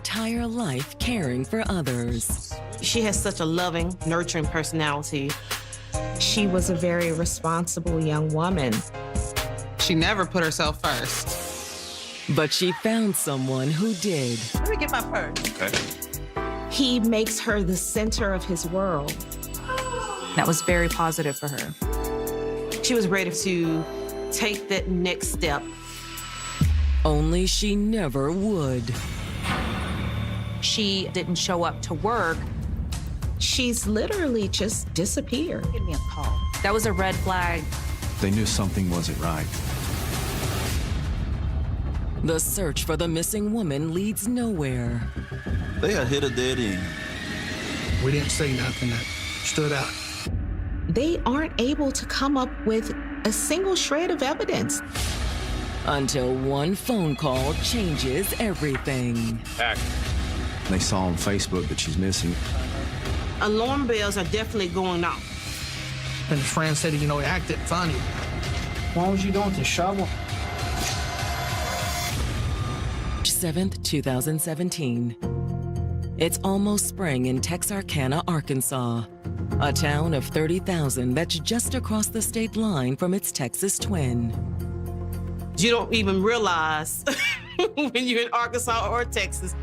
entire life caring for others. She has such a loving, nurturing personality. She was a very responsible young woman. She never put herself first. But she found someone who did. Let me get my purse. Okay. He makes her the center of his world. That was very positive for her. She was ready to take that next step. Only she never would. She didn't show up to work. She's literally just disappeared. Give me a call. That was a red flag. They knew something wasn't right. The search for the missing woman leads nowhere. They had hit a dead end. We didn't see nothing that stood out. They aren't able to come up with a single shred of evidence. Until one phone call changes everything. They saw on Facebook that she's missing. Alarm bells are definitely going off. And his friend said, you know, he acted funny. What was you doing with the shovel? 7th, 2017. It's almost spring in Texarkana, Arkansas, a town of 30,000 that's just across the state line from its Texas twin. You don't even realize when you're in Arkansas or Texas.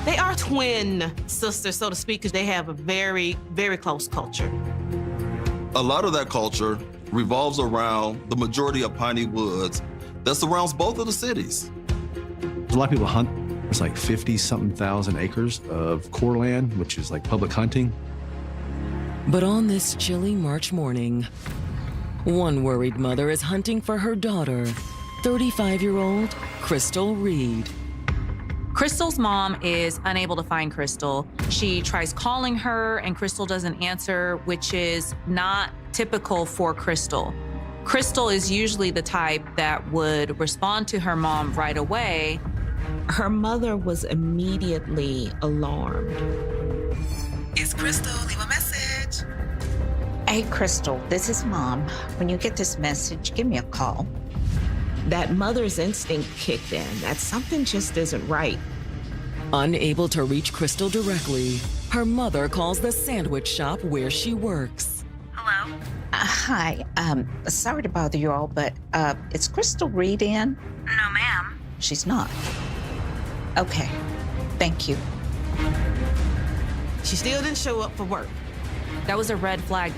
They are twin sisters, so to speak, because they have a very, very close culture. A lot of that culture revolves around the majority of piney woods that surrounds both of the cities. A lot of people hunt. There's like 50-something thousand acres of core land, which is like public hunting. But on this chilly March morning, one worried mother is hunting for her daughter, 35-year-old Crystal Reed. Crystal's mom is unable to find Crystal. She tries calling her and Crystal doesn't answer, which is not typical for Crystal. Crystal is usually the type that would respond to her mom right away. Her mother was immediately alarmed. It's Crystal, leave a message. Hey, Crystal, this is Mom. When you get this message, give me a call. That mother's instinct kicked in, that something just isn't right. Unable to reach Crystal directly, her mother calls the sandwich shop where she works. Hello? Hi, sorry to bother you all, but is Crystal Reed in? No, ma'am. She's not. Okay, thank you. She still didn't show up for work. That was a red flag.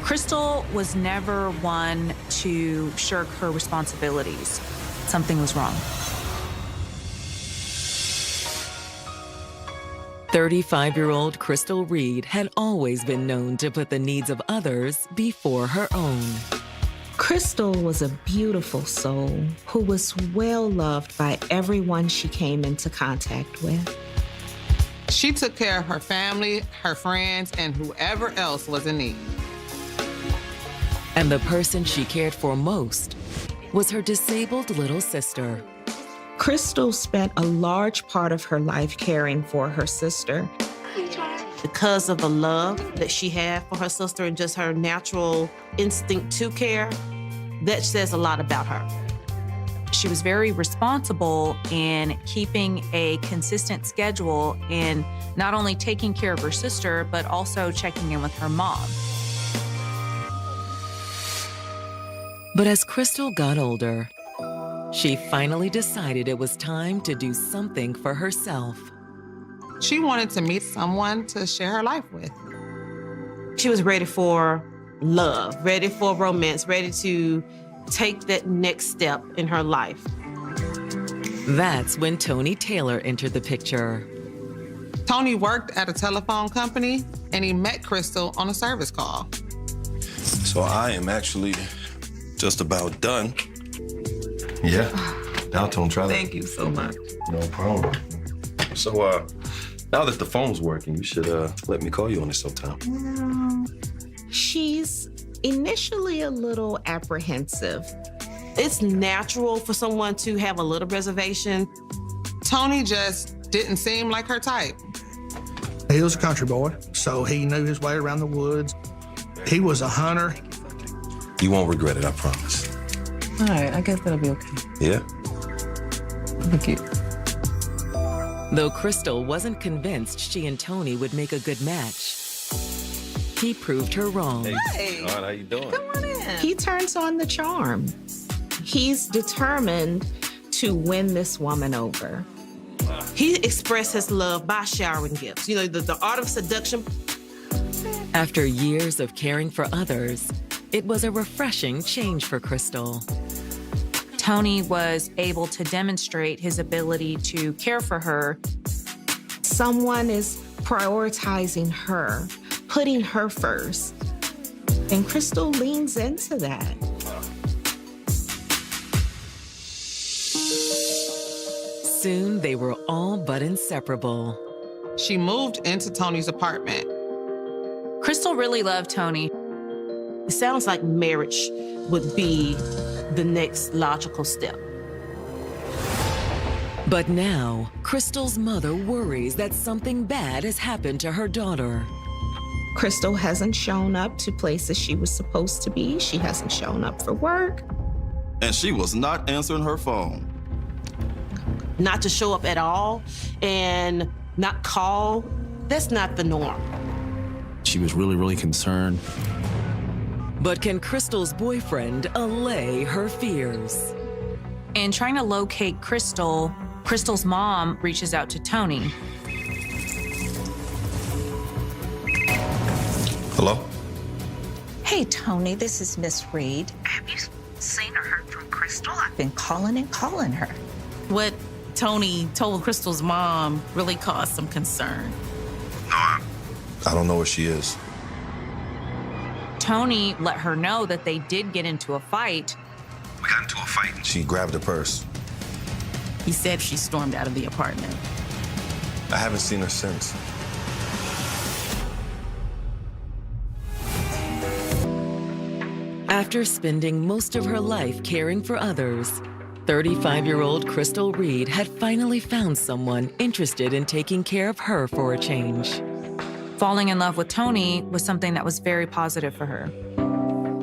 Crystal was never one to shirk her responsibilities. Something was wrong. 35-year-old Crystal Reed had always been known to put the needs of others before her own. Crystal was a beautiful soul who was well loved by everyone she came into contact with. She took care of her family, her friends, and whoever else was in need. And the person she cared for most was her disabled little sister. Crystal spent a large part of her life caring for her sister. Because of the love that she had for her sister and just her natural instinct to care, that says a lot about her. She was very responsible in keeping a consistent schedule in not only taking care of her sister, but also checking in with her mom. But as Crystal got older, she finally decided it was time to do something for herself. She wanted to meet someone to share her life with. She was ready for love, ready for romance, ready to take that next step in her life. That's when Tony Taylor entered the picture. Tony worked at a telephone company and he met Crystal on a service call. So I am actually just about done. Yeah. Now, Tone, try that. Thank you so much. No problem. So, now that the phone's working, you should let me call you on it sometime. She's initially a little apprehensive. It's natural for someone to have a little reservation. Tony just didn't seem like her type. He was a country boy, so he knew his way around the woods. He was a hunter. You won't regret it, I promise. All right, I guess that'll be okay. Yeah? Thank you. Though Crystal wasn't convinced she and Tony would make a good match, he proved her wrong. Hey, Sean, how you doing? Come on in. He turns on the charm. He's determined to win this woman over. He expressed his love by showering gifts. You know, the art of seduction. After years of caring for others, it was a refreshing change for Crystal. Tony was able to demonstrate his ability to care for her. Someone is prioritizing her, putting her first. And Crystal leans into that. Soon they were all but inseparable. She moved into Tony's apartment. Crystal really loved Tony. It sounds like marriage would be the next logical step. But now, Crystal's mother worries that something bad has happened to her daughter. Crystal hasn't shown up to places she was supposed to be. She hasn't shown up for work. And she was not answering her phone. Not to show up at all and not call, that's not the norm. She was really, really concerned. But can Crystal's boyfriend allay her fears? In trying to locate Crystal, Crystal's mom reaches out to Tony. Hello? Hey, Tony, this is Miss Reed. Have you seen or heard from Crystal? I've been calling and calling her. What Tony told Crystal's mom really caused some concern. No, I don't know where she is. Tony let her know that they did get into a fight. We got into a fight and she grabbed her purse. He said she stormed out of the apartment. I haven't seen her since. After spending most of her life caring for others, 35-year-old Crystal Reed had finally found someone interested in taking care of her for a change. Falling in love with Tony was something that was very positive for her.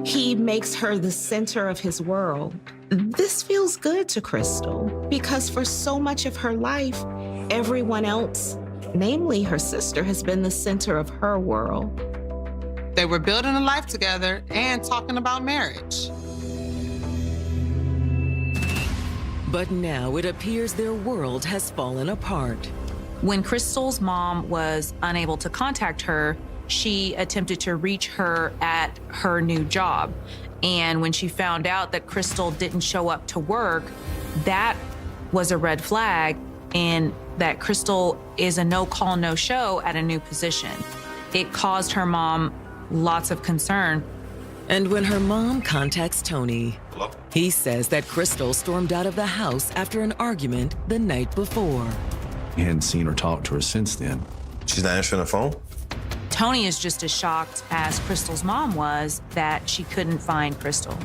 He makes her the center of his world. This feels good to Crystal because for so much of her life, everyone else, namely her sister, has been the center of her world. They were building a life together and talking about marriage. But now it appears their world has fallen apart. When Crystal's mom was unable to contact her, she attempted to reach her at her new job. And when she found out that Crystal didn't show up to work, that was a red flag, and that Crystal is a no-call, no-show at a new position. It caused her mom lots of concern. And when her mom contacts Tony, Hello? he says that Crystal stormed out of the house after an argument the night before. He hadn't seen or talked to her since then. She's not answering her phone? Tony is just as shocked as Crystal's mom was that she couldn't find Crystal.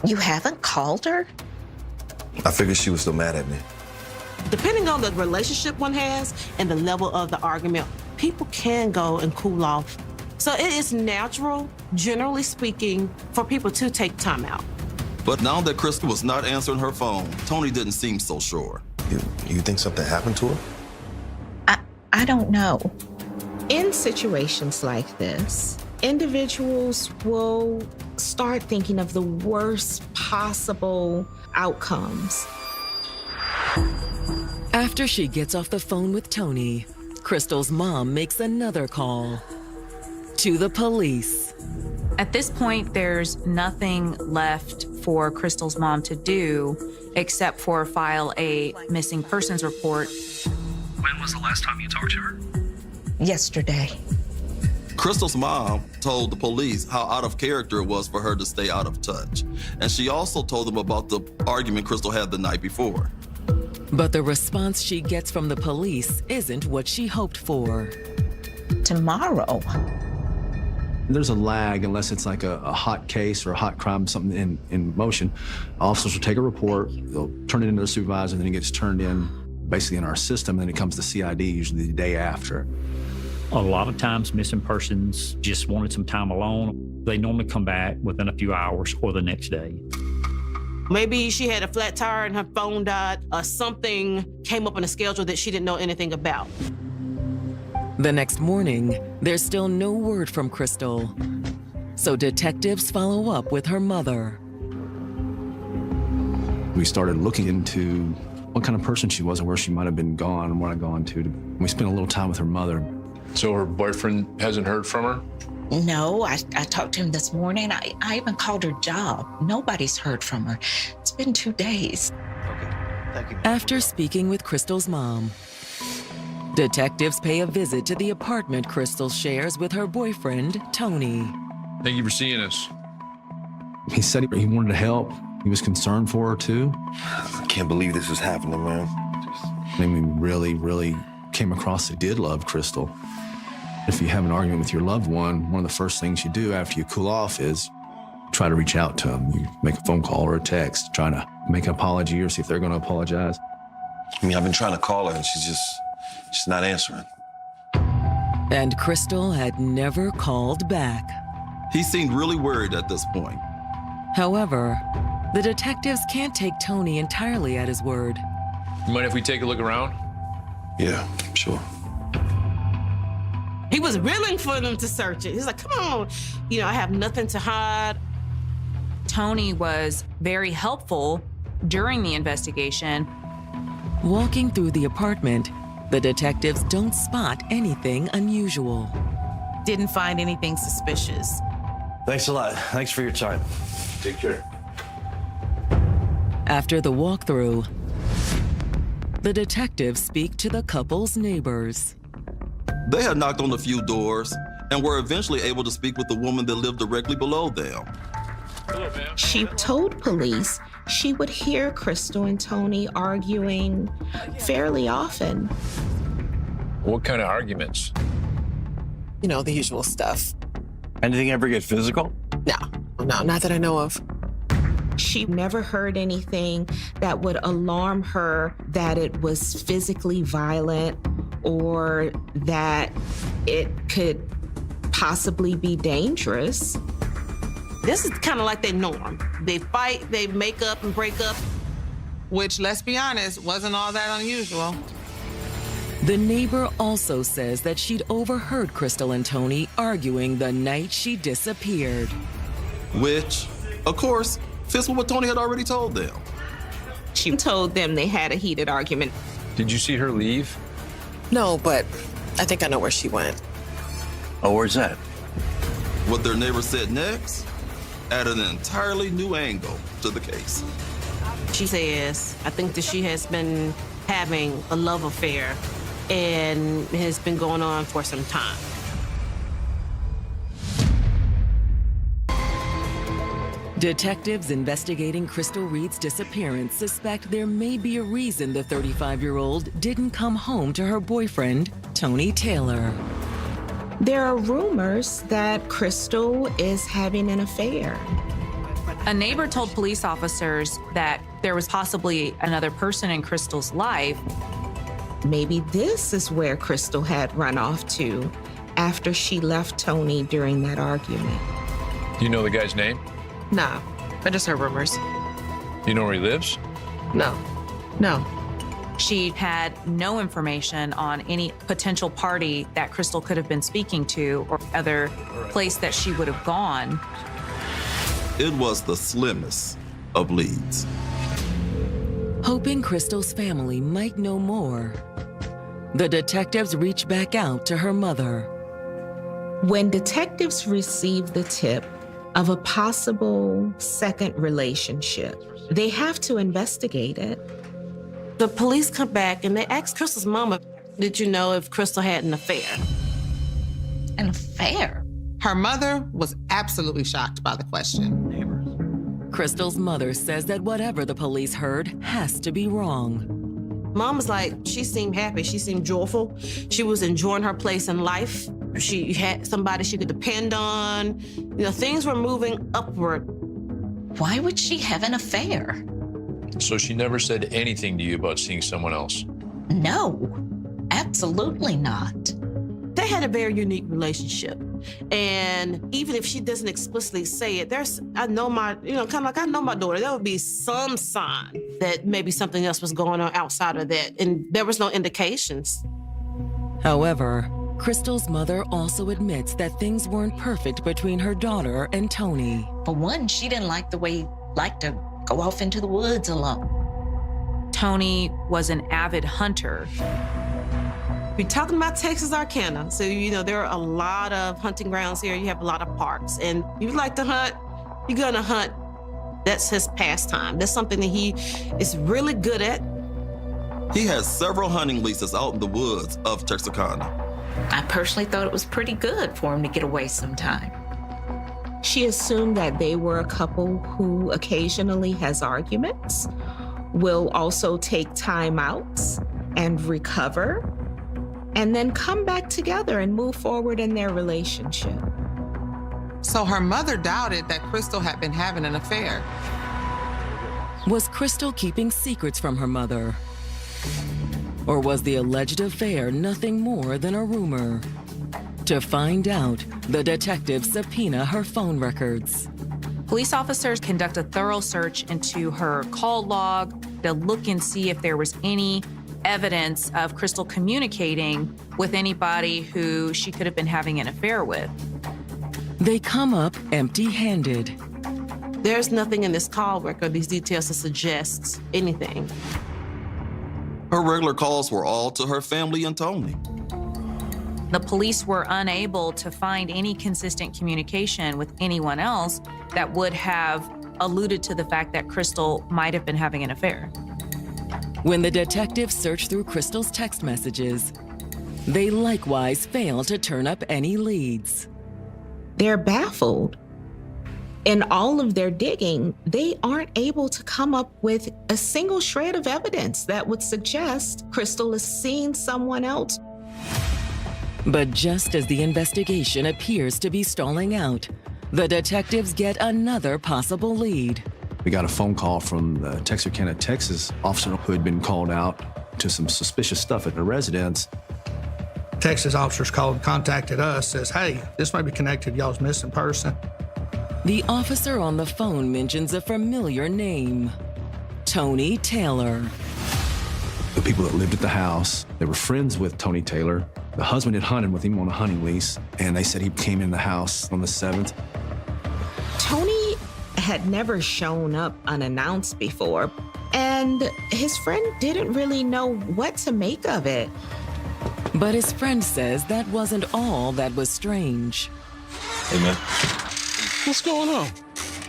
You haven't called her? I figured she was still mad at me. Depending on the relationship one has and the level of the argument, people can go and cool off. So it is natural, generally speaking, for people to take time out. But now that Crystal was not answering her phone, Tony didn't seem so sure. You think something happened to her? I don't know. In situations like this, individuals will start thinking of the worst possible outcomes. After she gets off the phone with Tony, Crystal's mom makes another call to the police. At this point, there's nothing left for Crystal's mom to do except for file a missing persons report. When was the last time you talked to her? Yesterday. Crystal's mom told the police how out of character it was for her to stay out of touch. And she also told them about the argument Crystal had the night before. But the response she gets from the police isn't what she hoped for. Tomorrow. There's a lag unless it's like a hot case or a hot crime, something in motion. Officers will take a report, they'll turn it into the supervisor, and then it gets turned in basically in our system, and then it comes to CID usually the day after. A lot of times missing persons just wanted some time alone. They normally come back within a few hours or the next day. Maybe she had a flat tire and her phone died, or something came up on the schedule that she didn't know anything about. The next morning, there's still no word from Crystal. So detectives follow up with her mother. We started looking into what kind of person she was and where she might have been gone and what I'd gone to. We spent a little time with her mother. So her boyfriend hasn't heard from her? No, I talked to him this morning. I even called her job. Nobody's heard from her. It's been 2 days. Okay, thank you. After speaking with Crystal's mom, detectives pay a visit to the apartment Crystal shares with her boyfriend, Tony. Thank you for seeing us. He said he wanted to help. He was concerned for her, too. I can't believe this is happening, man. I mean, really came across that did love Crystal. If you have an argument with your loved one of the first things you do after you cool off is try to reach out to them. You make a phone call or a text, try to make an apology or see if they're going to apologize. I mean, I've been trying to call her and she's not answering. And Crystal had never called back. He seemed really worried at this point. However, the detectives can't take Tony entirely at his word. You mind if we take a look around? Yeah, sure. He was willing for them to search it. He's like, come on, I have nothing to hide. Tony was very helpful during the investigation. Walking through the apartment, the detectives don't spot anything unusual. Didn't find anything suspicious. Thanks a lot. Thanks for your time. Take care. After the walkthrough, the detectives speak to the couple's neighbors. They had knocked on a few doors and were eventually able to speak with the woman that lived directly below them. Hello, ma'am. She told police she would hear Crystal and Tony arguing fairly often. What kind of arguments? The usual stuff. Anything ever get physical? No, not that I know of. She never heard anything that would alarm her that it was physically violent or that it could possibly be dangerous. This is kind of like their norm. They fight, they make up and break up. Which, let's be honest, wasn't all that unusual. The neighbor also says that she'd overheard Crystal and Tony arguing the night she disappeared. Which, of course, fits with what Tony had already told them. She told them they had a heated argument. Did you see her leave? No, but I think I know where she went. Oh, where's that? What their neighbor said next added an entirely new angle to the case. She says, I think that she has been having a love affair and it has been going on for some time. Detectives investigating Crystal Reed's disappearance suspect there may be a reason the 35-year-old didn't come home to her boyfriend, Tony Taylor. There are rumors that Crystal is having an affair. A neighbor told police officers that there was possibly another person in Crystal's life. Maybe this is where Crystal had run off to after she left Tony during that argument. Do you know the guy's name? Nah, I just heard rumors. Do you know where he lives? No. She had no information on any potential party that Crystal could have been speaking to or other place that she would have gone. It was the slimmest of leads. Hoping Crystal's family might know more, the detectives reach back out to her mother. When detectives received the tip of a possible second relationship, they have to investigate it. The police come back and they ask Crystal's mama, did you know if Crystal had an affair? An affair? Her mother was absolutely shocked by the question. Crystal's mother says that whatever the police heard has to be wrong. Mom was like, she seemed happy, she seemed joyful. She was enjoying her place in life. She had somebody she could depend on. Things were moving upward. Why would she have an affair? So she never said anything to you about seeing someone else? No, absolutely not. They had a very unique relationship. And even if she doesn't explicitly say it, I know my daughter, there would be some sign that maybe something else was going on outside of that. And there was no indications. However, Crystal's mother also admits that things weren't perfect between her daughter and Tony. For one, she didn't like the way he liked to go off into the woods alone. Tony was an avid hunter. We're talking about Texas Arcana. So, there are a lot of hunting grounds here. You have a lot of parks. And you like to hunt, you're gonna hunt. That's his pastime. That's something that he is really good at. He has several hunting leases out in the woods of Texarkana. I personally thought it was pretty good for him to get away sometime. She assumed that they were a couple who occasionally has arguments, will also take time outs and recover, and then come back together and move forward in their relationship. So her mother doubted that Crystal had been having an affair. Was Crystal keeping secrets from her mother? Or was the alleged affair nothing more than a rumor? To find out, the detectives subpoena her phone records. Police officers conduct a thorough search into her call log to look and see if there was any evidence of Crystal communicating with anybody who she could have been having an affair with. They come up empty-handed. There's nothing in this call record, these details, that suggests anything. Her regular calls were all to her family and Tony. The police were unable to find any consistent communication with anyone else that would have alluded to the fact that Crystal might have been having an affair. When the detectives search through Crystal's text messages, they likewise fail to turn up any leads. They're baffled. In all of their digging, they aren't able to come up with a single shred of evidence that would suggest Crystal is seeing someone else. But just as the investigation appears to be stalling out, the detectives get another possible lead. We got a phone call from the Texarkana, Texas officer who had been called out to some suspicious stuff at the residence. Texas officers contacted us, says, hey, this may be connected to y'all's missing person. The officer on the phone mentions a familiar name, Tony Taylor. The people that lived at the house, they were friends with Tony Taylor. The husband had hunted with him on a hunting lease, and they said he came in the house on the 7th. Tony had never shown up unannounced before, and his friend didn't really know what to make of it. But his friend says that wasn't all that was strange. Hey, man. What's going on?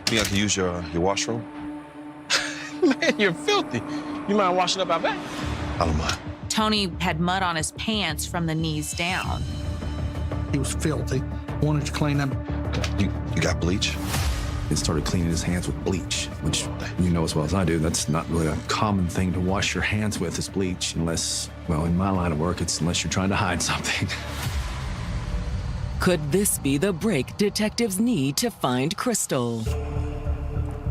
You have to use your washroom? Man, you're filthy. You mind washing up our back? I don't mind. Tony had mud on his pants from the knees down. He was filthy, wanted to clean them. You got bleach? He started cleaning his hands with bleach, which you know as well as I do, that's not really a common thing to wash your hands with is bleach, unless, well, in my line of work, it's unless you're trying to hide something. Could this be the break detectives need to find Crystal?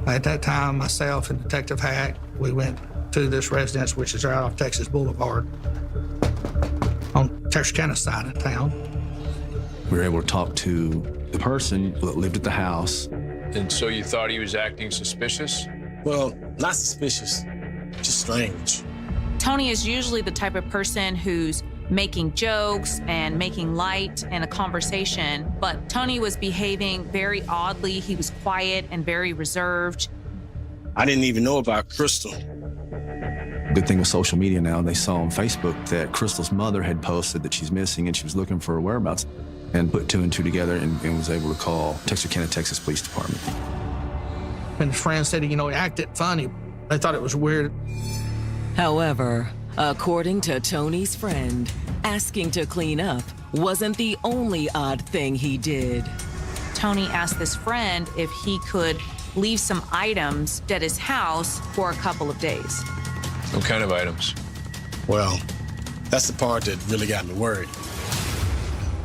At that time, myself and Detective Hack, we went to this residence, which is right off Texas Boulevard, on Texarkana side of town. We were able to talk to the person that lived at the house. And so you thought he was acting suspicious? Well, not suspicious, just strange. Tony is usually the type of person who's making jokes and making light in a conversation, but Tony was behaving very oddly. He was quiet and very reserved. I didn't even know about Crystal. Good thing with social media now, they saw on Facebook that Crystal's mother had posted that she's missing and she was looking for her whereabouts, and put 2 and 2 together and was able to call Texarkana, Texas Police Department. And his friend said, he acted funny. They thought it was weird. However, according to Tony's friend, asking to clean up wasn't the only odd thing he did. Tony asked this friend if he could leave some items at his house for a couple of days. What kind of items? Well, that's the part that really got me worried.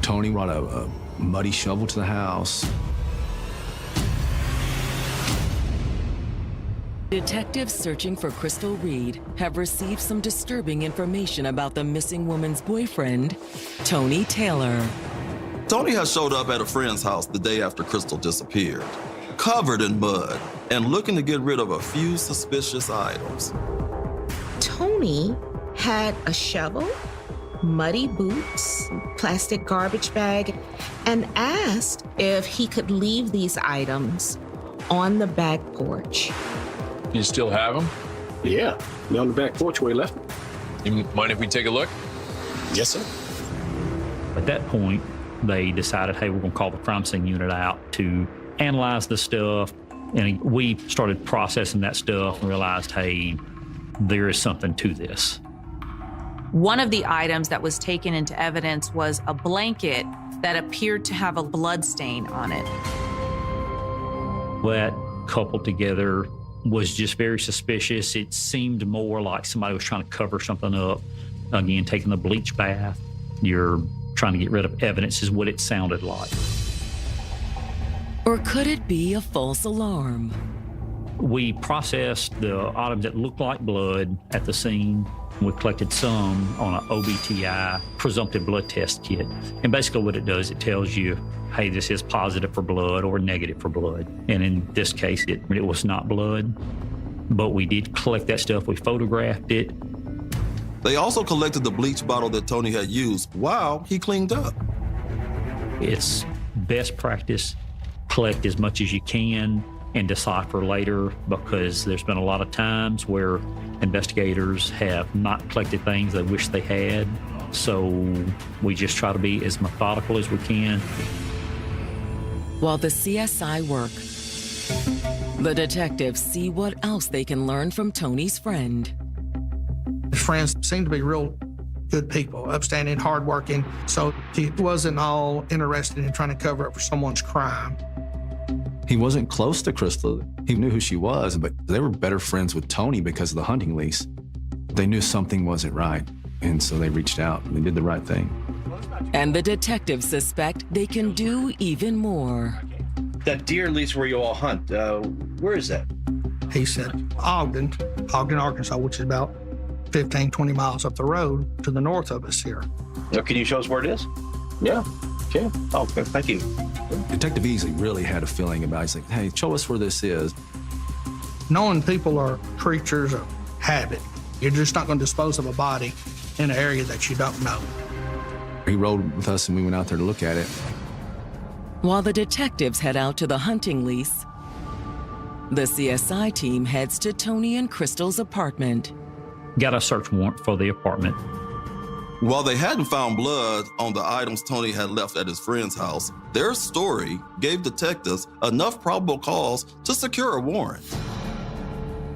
Tony brought a muddy shovel to the house. Detectives searching for Crystal Reed have received some disturbing information about the missing woman's boyfriend, Tony Taylor. Tony had showed up at a friend's house the day after Crystal disappeared, covered in mud and looking to get rid of a few suspicious items. Tony had a shovel, muddy boots, plastic garbage bag, and asked if he could leave these items on the back porch. You still have them? Yeah, they're on the back porch where he left them. You mind if we take a look? Yes, sir. At that point, they decided, hey, we're going to call the crime scene unit out to analyze the stuff. And we started processing that stuff and realized, hey, there is something to this. One of the items that was taken into evidence was a blanket that appeared to have a blood stain on it. That coupled together was just very suspicious. It seemed more like somebody was trying to cover something up. Again, taking the bleach bath, you're trying to get rid of evidence is what it sounded like. Or could it be a false alarm? We processed the items that looked like blood at the scene. We collected some on an OBTI, presumptive blood test kit. And basically what it does, it tells you, hey, this is positive for blood or negative for blood. And in this case, it was not blood, but we did collect that stuff. We photographed it. They also collected the bleach bottle that Tony had used while he cleaned up. It's best practice, collect as much as you can and decipher later, because there's been a lot of times where investigators have not collected things they wish they had. So we just try to be as methodical as we can. While the CSI work, the detectives see what else they can learn from Tony's friend. His friends seemed to be real good people, upstanding, hardworking. So he wasn't all interested in trying to cover up for someone's crime. He wasn't close to Crystal. He knew who she was, but they were better friends with Tony because of the hunting lease. They knew something wasn't right, and so they reached out and they did the right thing. And the detectives suspect they can do even more. That deer lease where you all hunt, where is that? He said Ogden, Arkansas, which is about 15, 20 miles up the road to the north of us here. So can you show us where it is? Yeah, okay. Oh, okay. Thank you. Detective Easley really had a feeling about it. He's like, hey, show us where this is. Knowing people are creatures of habit. You're just not going to dispose of a body in an area that you don't know. He rode with us and we went out there to look at it. While the detectives head out to the hunting lease, the CSI team heads to Tony and Crystal's apartment. Got a search warrant for the apartment. While they hadn't found blood on the items Tony had left at his friend's house, their story gave detectives enough probable cause to secure a warrant.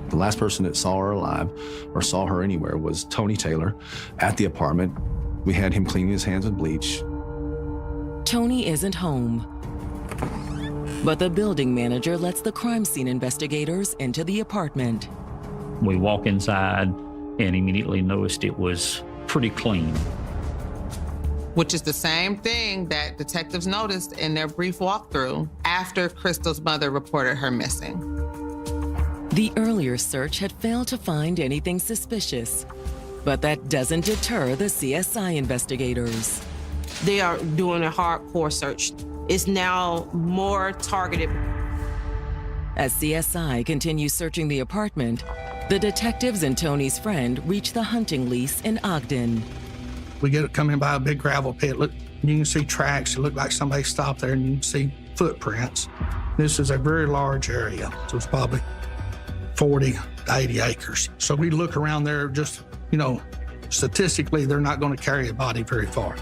The last person that saw her alive or saw her anywhere was Tony Taylor at the apartment. We had him cleaning his hands with bleach. Tony isn't home, but the building manager lets the crime scene investigators into the apartment. We walk inside and immediately noticed it was pretty clean. Which is the same thing that detectives noticed in their brief walkthrough after Crystal's mother reported her missing. The earlier search had failed to find anything suspicious, but that doesn't deter the CSI investigators. They are doing a hardcore search. It's now more targeted. As CSI continues searching the apartment, the detectives and Tony's friend reach the hunting lease in Ogden. We get coming by a big gravel pit. Look, you can see tracks. It looked like somebody stopped there, and you can see footprints. This is a very large area, so it's probably 40 to 80 acres. So we look around there, just, statistically, they're not going to carry a body very far.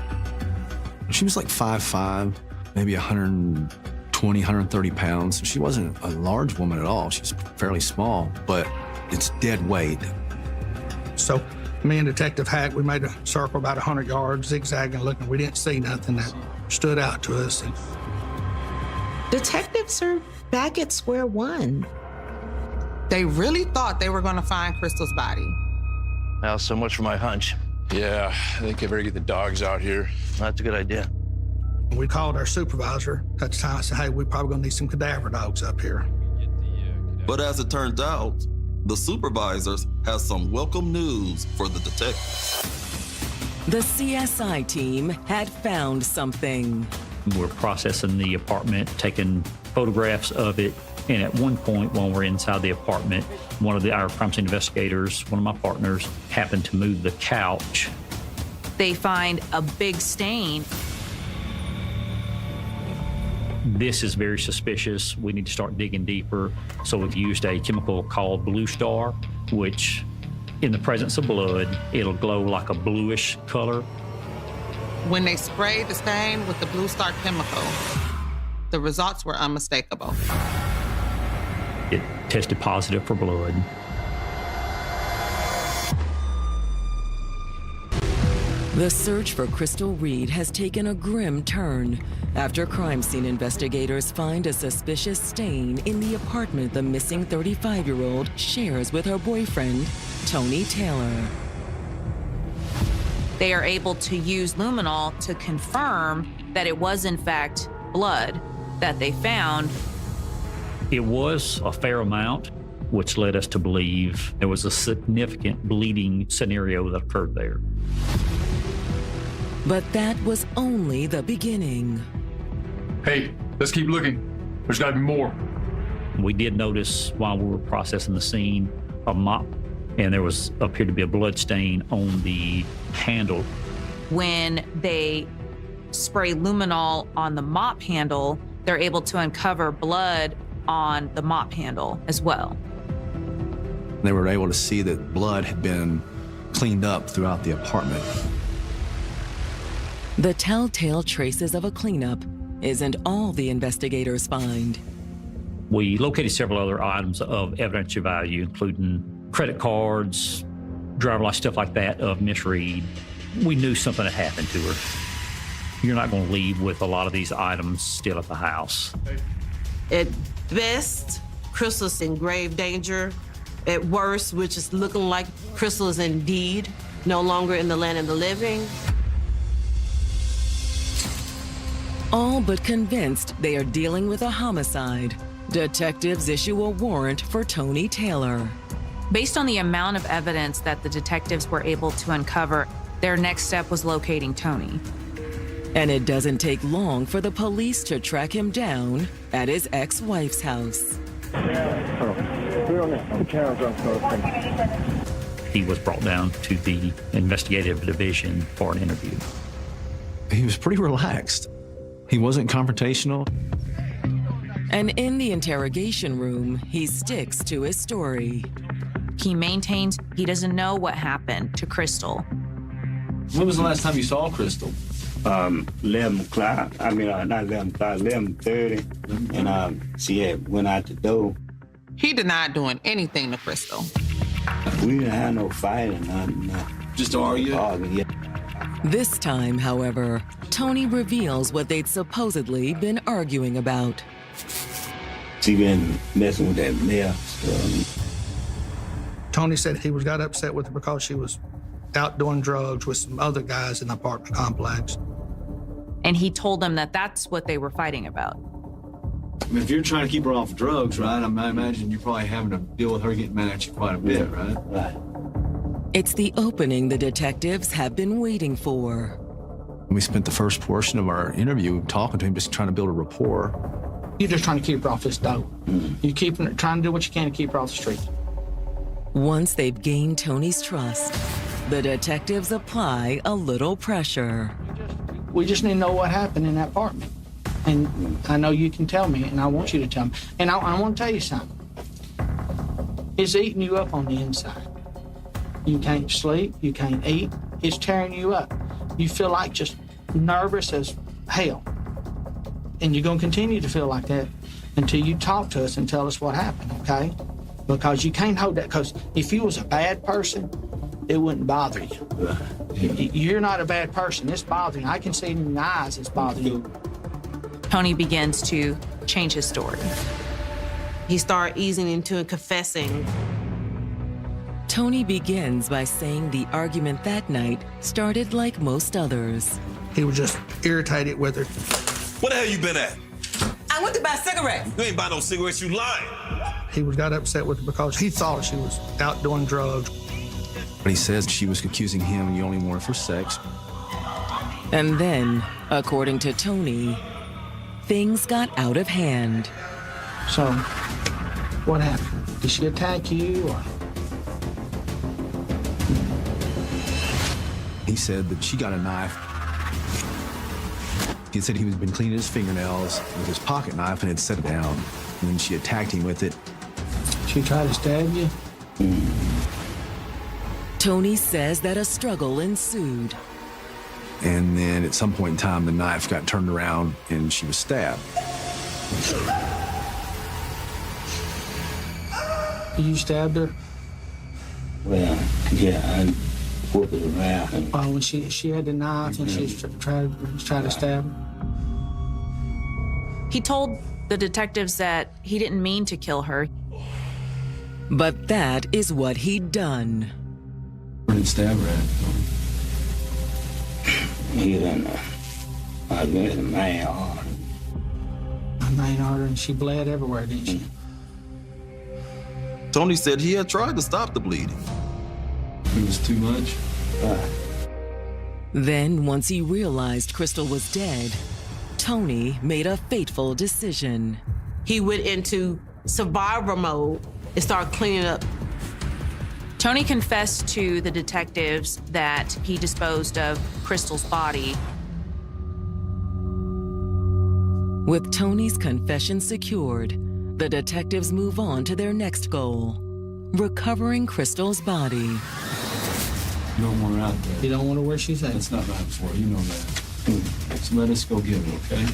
She was like 5'5", maybe 120, 130 pounds. She wasn't a large woman at all. She was fairly small, but it's dead weight. So me and Detective Hack, we made a circle about 100 yards, zigzagging, looking. We didn't see nothing that stood out to us. Detectives are back at square one. They really thought they were going to find Crystal's body. Well, so much for my hunch. Yeah, I think I better get the dogs out here. That's a good idea. We called our supervisor at the time and said, hey, we're probably going to need some cadaver dogs up here. But as it turned out, the supervisors had some welcome news for the detectives. The CSI team had found something. We're processing the apartment, taking photographs of it. And at one point, when we're inside the apartment, one of our crime scene investigators, one of my partners, happened to move the couch. They find a big stain. This is very suspicious. We need to start digging deeper. So we've used a chemical called Blue Star, which in the presence of blood, it'll glow like a bluish color. When they sprayed the stain with the Blue Star chemical, the results were unmistakable. It tested positive for blood. The search for Crystal Reed has taken a grim turn after crime scene investigators find a suspicious stain in the apartment the missing 35-year-old shares with her boyfriend, Tony Taylor. They are able to use luminol to confirm that it was in fact blood that they found. It was a fair amount, which led us to believe there was a significant bleeding scenario that occurred there. But that was only the beginning. Hey, let's keep looking. There's gotta be more. We did notice while we were processing the scene a mop, and there appeared to be a blood stain on the handle. When they spray luminol on the mop handle, they're able to uncover blood on the mop handle as well. They were able to see that blood had been cleaned up throughout the apartment. The telltale traces of a cleanup isn't all the investigators find. We located several other items of evidentiary value, including credit cards, driver license, stuff like that of Miss Reed. We knew something had happened to her. You're not going to leave with a lot of these items still at the house. At best, Crystal's in grave danger. At worst, which is looking like Crystal is indeed no longer in the land of the living. All but convinced they are dealing with a homicide, detectives issue a warrant for Tony Taylor. Based on the amount of evidence that the detectives were able to uncover, their next step was locating Tony. And it doesn't take long for the police to track him down at his ex-wife's house. He was brought down to the investigative division for an interview. He was pretty relaxed. He wasn't confrontational. And in the interrogation room, he sticks to his story. He maintains he doesn't know what happened to Crystal. When was the last time you saw Crystal? 11 o'clock. I mean, not 11 o'clock, 11:30. And she had went out the door. He denied doing anything to Crystal. We didn't have no fight or nothing. Just argue? Yeah. This time, however, Tony reveals what they'd supposedly been arguing about. She been messing with that mail stuff. Tony said he got upset with her because she was out doing drugs with some other guys in the apartment complex. And he told them that that's what they were fighting about. I mean, if you're trying to keep her off drugs, right, I imagine you're probably having to deal with her getting mad at you quite a bit, right? Right. It's the opening the detectives have been waiting for. We spent the first portion of our interview talking to him, just trying to build a rapport. You're just trying to keep her off this dope. You're trying to do what you can to keep her off the street. Once they've gained Tony's trust, the detectives apply a little pressure. We just need to know what happened in that apartment. And I know you can tell me, and I want you to tell me. And I want to tell you something. It's eating you up on the inside. You can't sleep, you can't eat. It's tearing you up. You feel like just nervous as hell. And you're going to continue to feel like that until you talk to us and tell us what happened, okay? Because you can't hold that, because if you was a bad person, it wouldn't bother you. You're not a bad person. It's bothering you. I can see it in your eyes it's bothering you. Tony begins to change his story. He started easing into and confessing. Tony begins by saying the argument that night started like most others. He was just irritated with her. Where the hell you been at? I went to buy cigarettes. You ain't buy no cigarettes, you lying. He got upset with her because he thought she was out doing drugs. But he says she was accusing him and you only wanted for sex. And then, according to Tony, things got out of hand. So, what happened? Did she attack you or? He said that she got a knife. He said he was been cleaning his fingernails with his pocket knife and had set it down. And then she attacked him with it. She tried to stab you? Tony says that a struggle ensued. And then at some point in time, the knife got turned around and she was stabbed. You stabbed her? Well, yeah, I whooped it around. Oh, when she had the knife and she was tried to stab her? He told the detectives that he didn't mean to kill her. But that is what he'd done. Where did stab her at? He done, I got a main artery. A main artery, and she bled everywhere, didn't she? Tony said he had tried to stop the bleeding. It was too much? Then, once he realized Crystal was dead, Tony made a fateful decision. He went into survivor mode and started cleaning up. Tony confessed to the detectives that he disposed of Crystal's body. With Tony's confession secured, the detectives move on to their next goal, recovering Crystal's body. You don't want her out there. You don't want her where she's at? That's not right for her, you know that. So let us go get her, okay?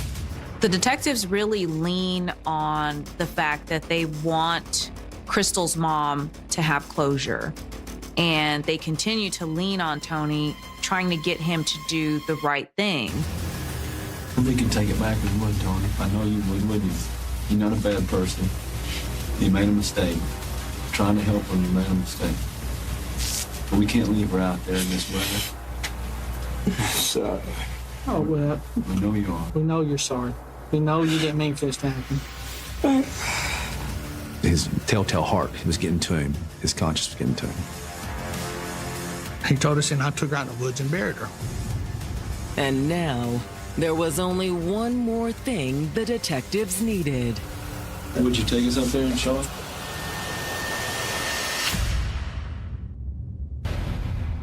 The detectives really lean on the fact that they want Crystal's mom to have closure. And they continue to lean on Tony, trying to get him to do the right thing. We can take it back if you would, Tony. I know you would, wouldn't you? You're not a bad person. You made a mistake. Trying to help her, you made a mistake. But we can't leave her out there in this weather. Sorry. Oh, well. We know you are. We know you're sorry. We know you didn't mean for this to happen. His telltale heart was getting to him. His conscience was getting to him. He told us, and I took her out in the woods and buried her. And now, there was only one more thing the detectives needed. Would you take us up there and show us?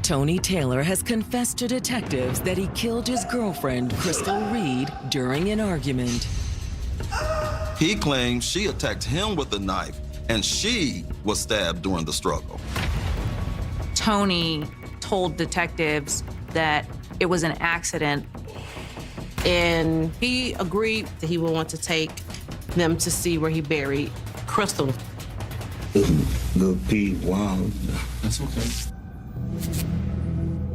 Tony Taylor has confessed to detectives that he killed his girlfriend, Crystal Reed, during an argument. He claims she attacked him with a knife and she was stabbed during the struggle. Tony told detectives that it was an accident. And he agreed that he would want to take them to see where he buried Crystal. Little Pete, wow. That's okay.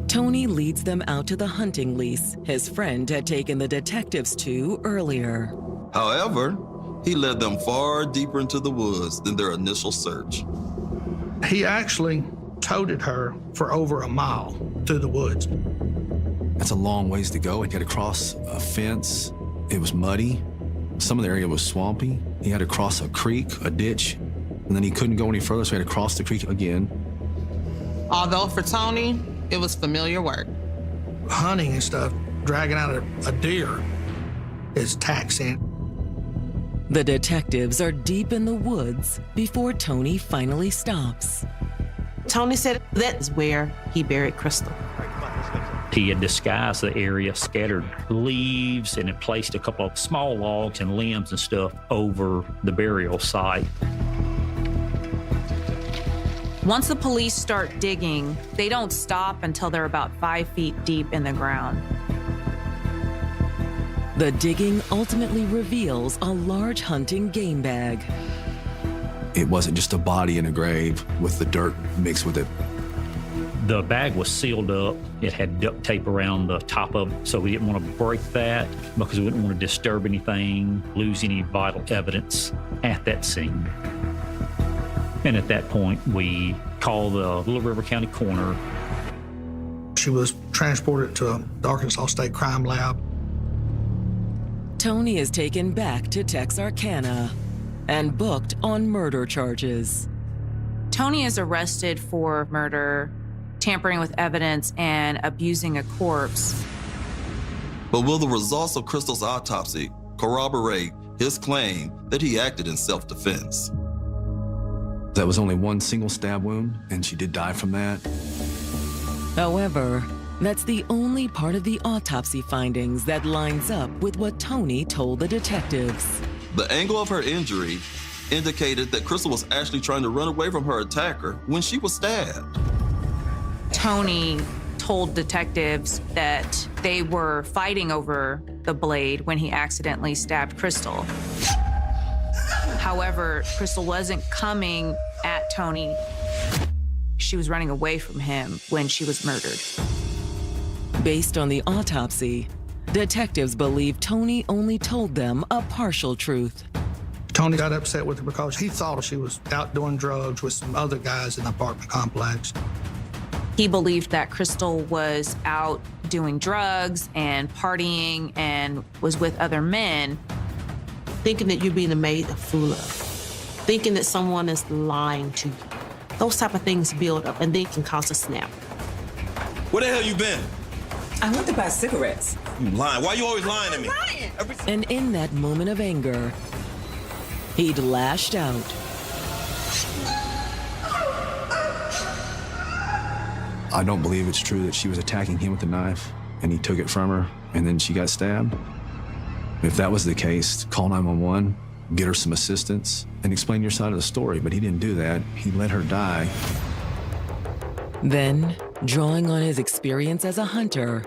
Tony leads them out to the hunting lease his friend had taken the detectives to earlier. However, he led them far deeper into the woods than their initial search. He actually toted her for over a mile through the woods. That's a long ways to go. He had to cross a fence. It was muddy. Some of the area was swampy. He had to cross a creek, a ditch, and then he couldn't go any further, so he had to cross the creek again. Although for Tony, it was familiar work. Hunting and stuff, dragging out a deer is taxing. The detectives are deep in the woods before Tony finally stops. Tony said that is where he buried Crystal. He had disguised the area, scattered leaves, and had placed a couple of small logs and limbs and stuff over the burial site. Once the police start digging, they don't stop until they're about 5 feet deep in the ground. The digging ultimately reveals a large hunting game bag. It wasn't just a body in a grave with the dirt mixed with it. The bag was sealed up. It had duct tape around the top of it, so we didn't want to break that because we wouldn't want to disturb anything, lose any vital evidence at that scene. And at that point, we called the Little River County coroner. She was transported to the Arkansas State Crime Lab. Tony is taken back to Texarkana and booked on murder charges. Tony is arrested for murder, tampering with evidence, and abusing a corpse. But will the results of Crystal's autopsy corroborate his claim that he acted in self-defense. That was only one single stab wound, and she did die from that. However, that's the only part of the autopsy findings that lines up with what Tony told the detectives. The angle of her injury indicated that Crystal was actually trying to run away from her attacker when she was stabbed. Tony told detectives that they were fighting over the blade when he accidentally stabbed Crystal. However, Crystal wasn't coming at Tony. She was running away from him when she was murdered. Based on the autopsy, detectives believe Tony only told them a partial truth. Tony got upset with her because he thought she was out doing drugs with some other guys in the apartment complex. He believed that Crystal was out doing drugs and partying and was with other men. Thinking that you're being made a fool of. Thinking that someone is lying to you. Those type of things build up and then can cause a snap. Where the hell you been? I went to buy cigarettes. You lying. Why you always lying to me? And in that moment of anger, he'd lashed out. I don't believe it's true that she was attacking him with a knife and he took it from her and then she got stabbed. If that was the case, call 911, get her some assistance, and explain your side of the story. But he didn't do that. He let her die. Then, drawing on his experience as a hunter,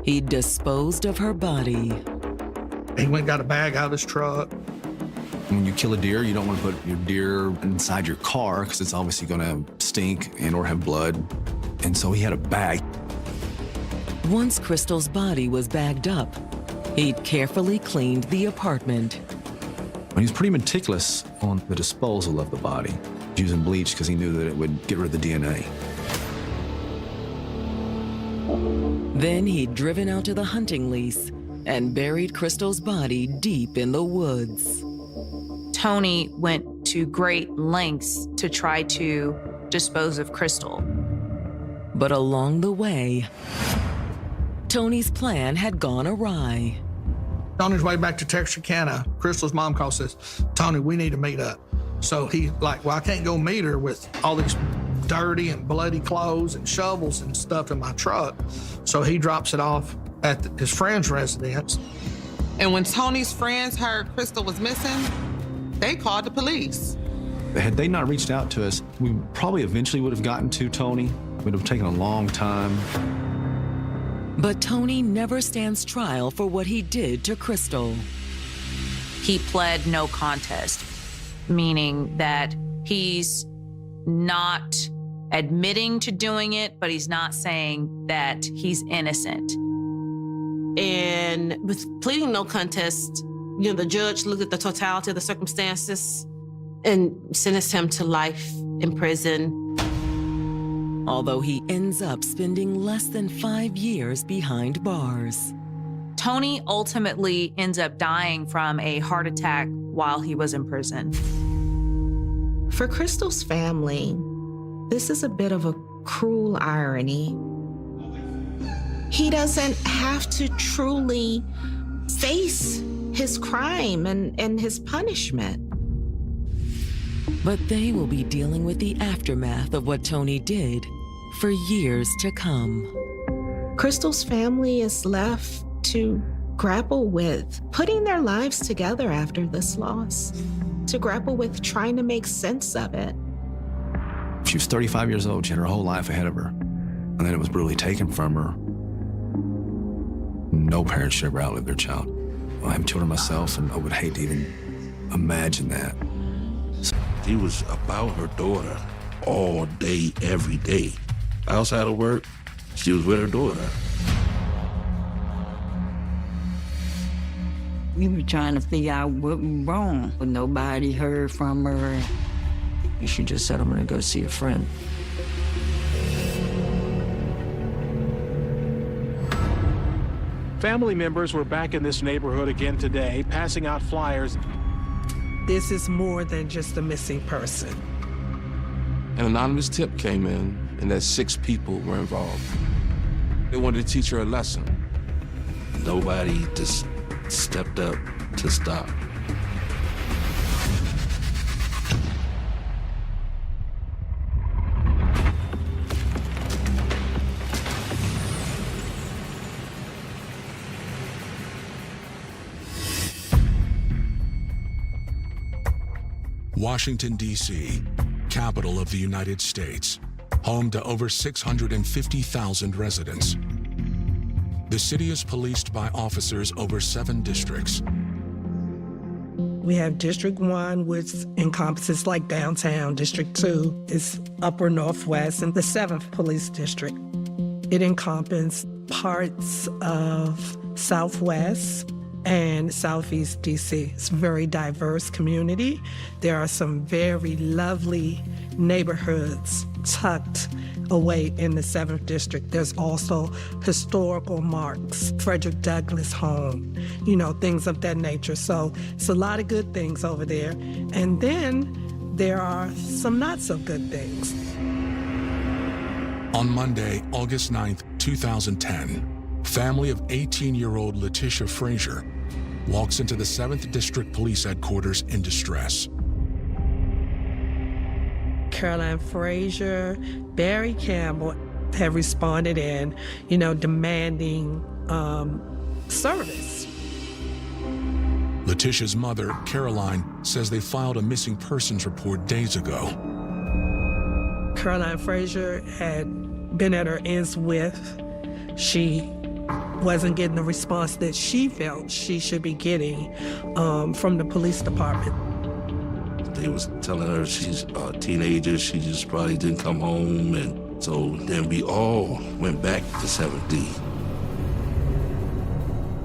he disposed of her body. He went and got a bag out of his truck. When you kill a deer, you don't want to put your deer inside your car because it's obviously going to stink and or have blood. And so he had a bag. Once Crystal's body was bagged up, he'd carefully cleaned the apartment. He was pretty meticulous on the disposal of the body, using bleach because he knew that it would get rid of the DNA. Then he'd driven out to the hunting lease and buried Crystal's body deep in the woods. Tony went to great lengths to try to dispose of Crystal. But along the way, Tony's plan had gone awry. On his way back to Texarkana, Crystal's mom calls and says, Tony, we need to meet up. So he well, I can't go meet her with all these dirty and bloody clothes and shovels and stuff in my truck. So he drops it off at his friend's residence. And when Tony's friends heard Crystal was missing, they called the police. Had they not reached out to us, we probably eventually would have gotten to Tony. It would have taken a long time. But Tony never stands trial for what he did to Crystal. He pled no contest, meaning that he's not admitting to doing it, but he's not saying that he's innocent. And with pleading no contest, the judge looked at the totality of the circumstances and sentenced him to life in prison. Although he ends up spending less than 5 years behind bars. Tony ultimately ends up dying from a heart attack while he was in prison. For Crystal's family, this is a bit of a cruel irony. He doesn't have to truly face his crime and his punishment. But they will be dealing with the aftermath of what Tony did for years to come. Crystal's family is left to grapple with putting their lives together after this loss, to grapple with trying to make sense of it. She was 35 years old. She had her whole life ahead of her. And then it was brutally taken from her. No parent should ever outlive their child. I have children myself, and I would hate to even imagine that. She was about her daughter all day, every day. Outside of work, she was with her daughter. We were trying to figure out what was wrong, but nobody heard from her. She just said, I'm gonna go see a friend. Family members were back in this neighborhood again today, passing out flyers. This is more than just a missing person. An anonymous tip came in, and that 6 people were involved. They wanted to teach her a lesson. Nobody just stepped up to stop. Washington, D.C., capital of the United States, home to over 650,000 residents. The city is policed by officers over 7 districts. We have District 1, which encompasses like downtown. District 2 is Upper Northwest, and the 7th Police District. It encompasses parts of Southwest and Southeast DC. It's a very diverse community. There are some very lovely neighborhoods tucked away in the 7th District. There's also historical marks, Frederick Douglass home, things of that nature. So it's a lot of good things over there. And then there are some not so good things. On Monday, August 9th, 2010, family of 18-year-old Letitia Frazier walks into the 7th District Police Headquarters in distress. Caroline Frazier, Barry Campbell have responded in, demanding service. Letitia's mother, Caroline, says they filed a missing persons report days ago. Caroline Frazier had been at her ends with. She wasn't getting the response that she felt she should be getting from the police department. They was telling her she's a teenager, she just probably didn't come home, and so then we all went back to 7th D.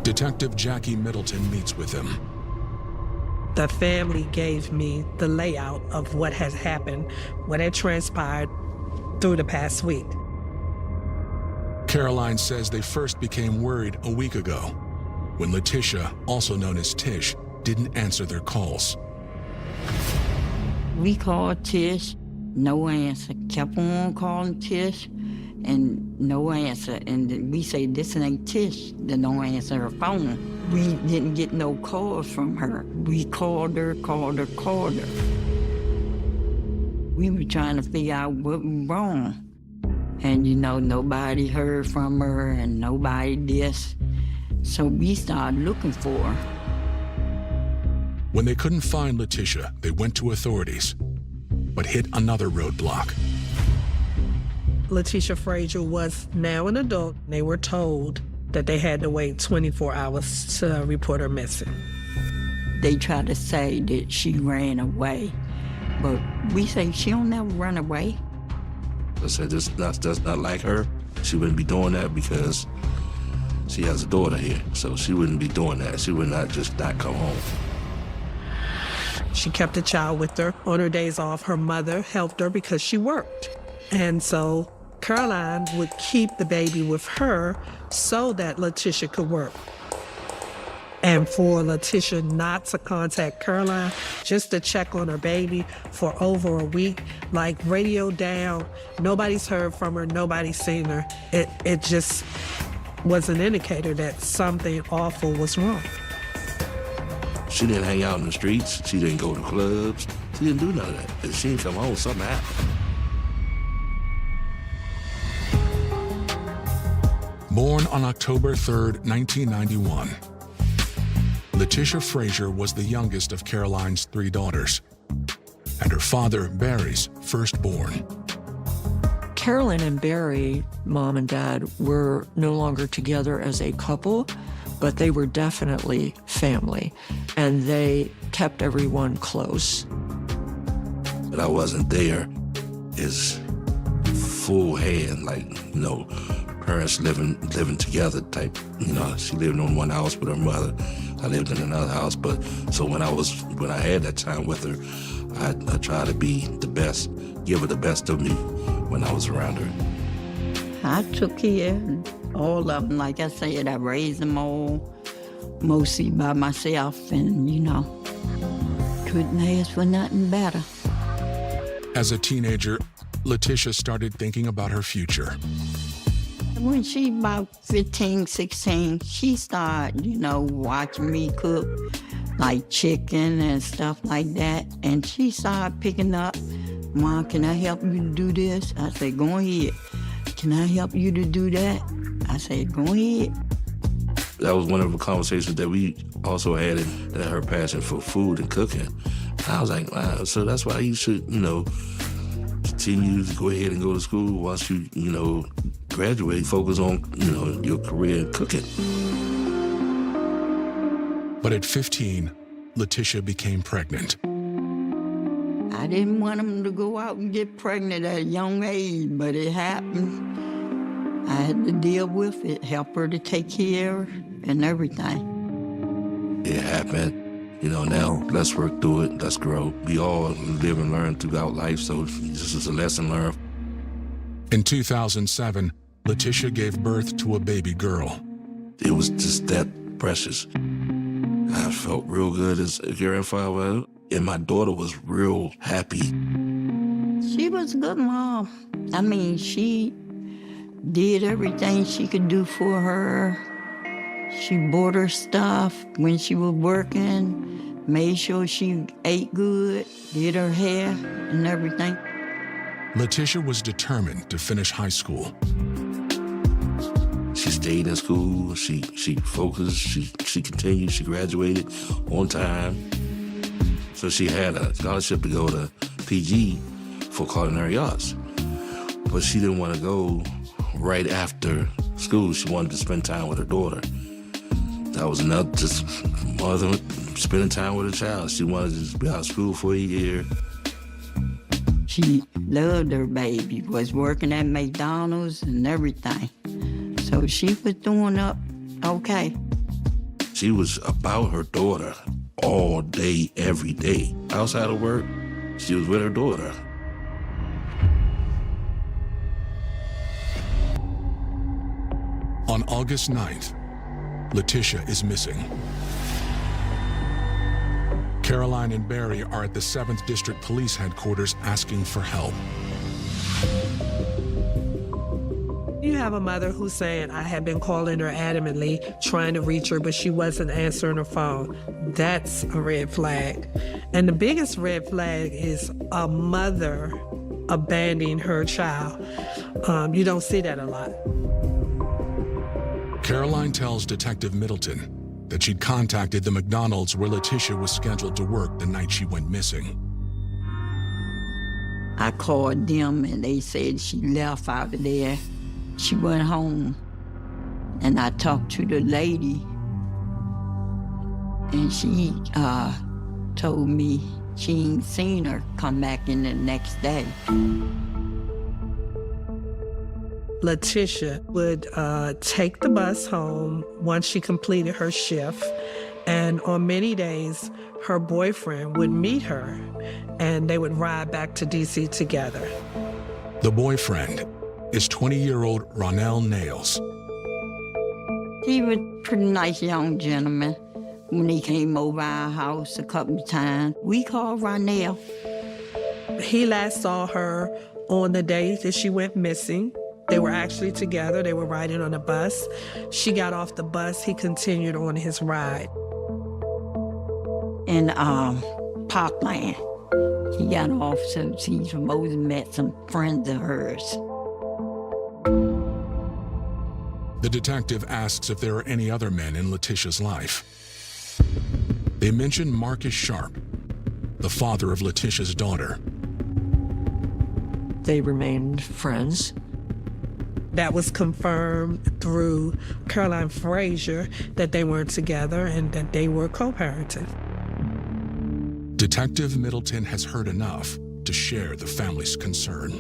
Detective Jackie Middleton meets with him. The family gave me the layout of what has happened, what had transpired through the past week. Caroline says they first became worried a week ago when Letitia, also known as Tish, didn't answer their calls. We called Tish, no answer. Kept on calling Tish, and no answer. And we say, this ain't Tish that don't answer her phone. We didn't get no calls from her. We called her. We were trying to figure out what was wrong. And nobody heard from her and nobody this. So we started looking for her. When they couldn't find Letitia, they went to authorities, but hit another roadblock. Letitia Frazier was now an adult. They were told that they had to wait 24 hours to report her missing. They tried to say that she ran away, but we say she don't never run away. I said, that's not like her. She wouldn't be doing that because she has a daughter here, so she wouldn't be doing that. She would not just not come home. She kept the child with her. On her days off, her mother helped her because she worked. And so Caroline would keep the baby with her so that Letitia could work. And for Letitia not to contact Caroline, just to check on her baby for over a week, like radio down, nobody's heard from her, nobody's seen her. It just was an indicator that something awful was wrong. She didn't hang out in the streets. She didn't go to clubs. She didn't do none of that. If she didn't come home, something happened. Born on October 3rd, 1991, Letitia Frazier was the youngest of Caroline's 3 daughters, and her father, Barry's firstborn. Carolyn and Barry, mom and dad, were no longer together as a couple, but they were definitely family, and they kept everyone close. But I wasn't there is full hand, parents living together type. She lived in one house with her mother. I lived in another house, but so when I had that time with her, I tried to be the best, give her the best of me when I was around her. I took care of all of them. Like I said, I raised them all mostly by myself, and couldn't ask for nothing better. As a teenager, Letitia started thinking about her future. When she about 15, 16, she started, watching me cook, like chicken and stuff like that. And she started picking up, Mom, can I help you to do this? I said, go ahead. Can I help you to do that? I said, go ahead. That was one of the conversations that we also had, that her passion for food and cooking. I was like, wow, so that's why you should, continue to go ahead and go to school once you, graduate, focus on, your career in cooking. But at 15, Letitia became pregnant. I didn't want them to go out and get pregnant at a young age, but it happened. I had to deal with it, help her to take care and everything. It happened. Now let's work through it, let's grow. We all live and learn throughout life, so this is a lesson learned. In 2007, Letitia gave birth to a baby girl. It was just that precious. I felt real good as a grandfather, and my daughter was real happy. She was a good mom. I mean, she did everything she could do for her. She bought her stuff when she was working, made sure she ate good, did her hair and everything. Letitia was determined to finish high school. She stayed in school, she focused, she continued, she graduated on time. So she had a scholarship to go to PG for culinary arts. But she didn't want to go right after school. She wanted to spend time with her daughter. That was another, just mother spending time with her child. She wanted to just be out of school for a year. She loved her baby, was working at McDonald's and everything. So she was doing up okay. She was about her daughter all day, every day. Outside of work, she was with her daughter. On August 9th, Letitia is missing. Caroline and Barry are at the 7th District Police Headquarters asking for help. You have a mother who's saying, I have been calling her adamantly, trying to reach her, but she wasn't answering her phone. That's a red flag. And the biggest red flag is a mother abandoning her child. You don't see that a lot. Caroline tells Detective Middleton that she'd contacted the McDonald's where Letitia was scheduled to work the night she went missing. I called them and they said she left out of there. She went home and I talked to the lady and she told me she ain't seen her come back in the next day. Letitia would take the bus home once she completed her shift, and on many days, her boyfriend would meet her, and they would ride back to D.C. together. The boyfriend is 20-year-old Ronell Nails. He was a pretty nice young gentleman. When he came over our house a couple of times, we called Ronell. He last saw her on the day that she went missing. They were actually together. They were riding on a bus. She got off the bus. He continued on his ride. In Parkland. He got off, so she supposed to met some friends of hers. The detective asks if there are any other men in Letitia's life. They mention Marcus Sharp, the father of Letitia's daughter. They remained friends. That was confirmed through Caroline Frazier that they weren't together and that they were co-parenting. Detective Middleton has heard enough to share the family's concern.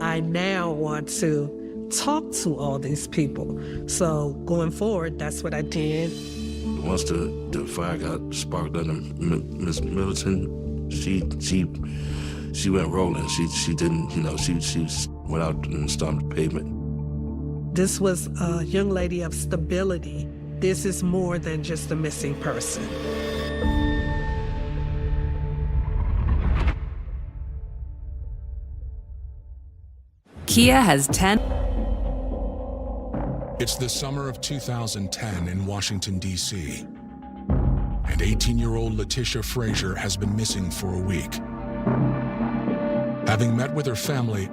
I now want to talk to all these people. So going forward, that's what I did. Once the fire got sparked under Miss Middleton, she went rolling. She didn't, she went out and stomped the pavement. This was a young lady of stability. This is more than just a missing person. Kia has 10. It's the summer of 2010 in Washington, D.C. and 18-year-old Letitia Frazier has been missing for a week. Having met with her family,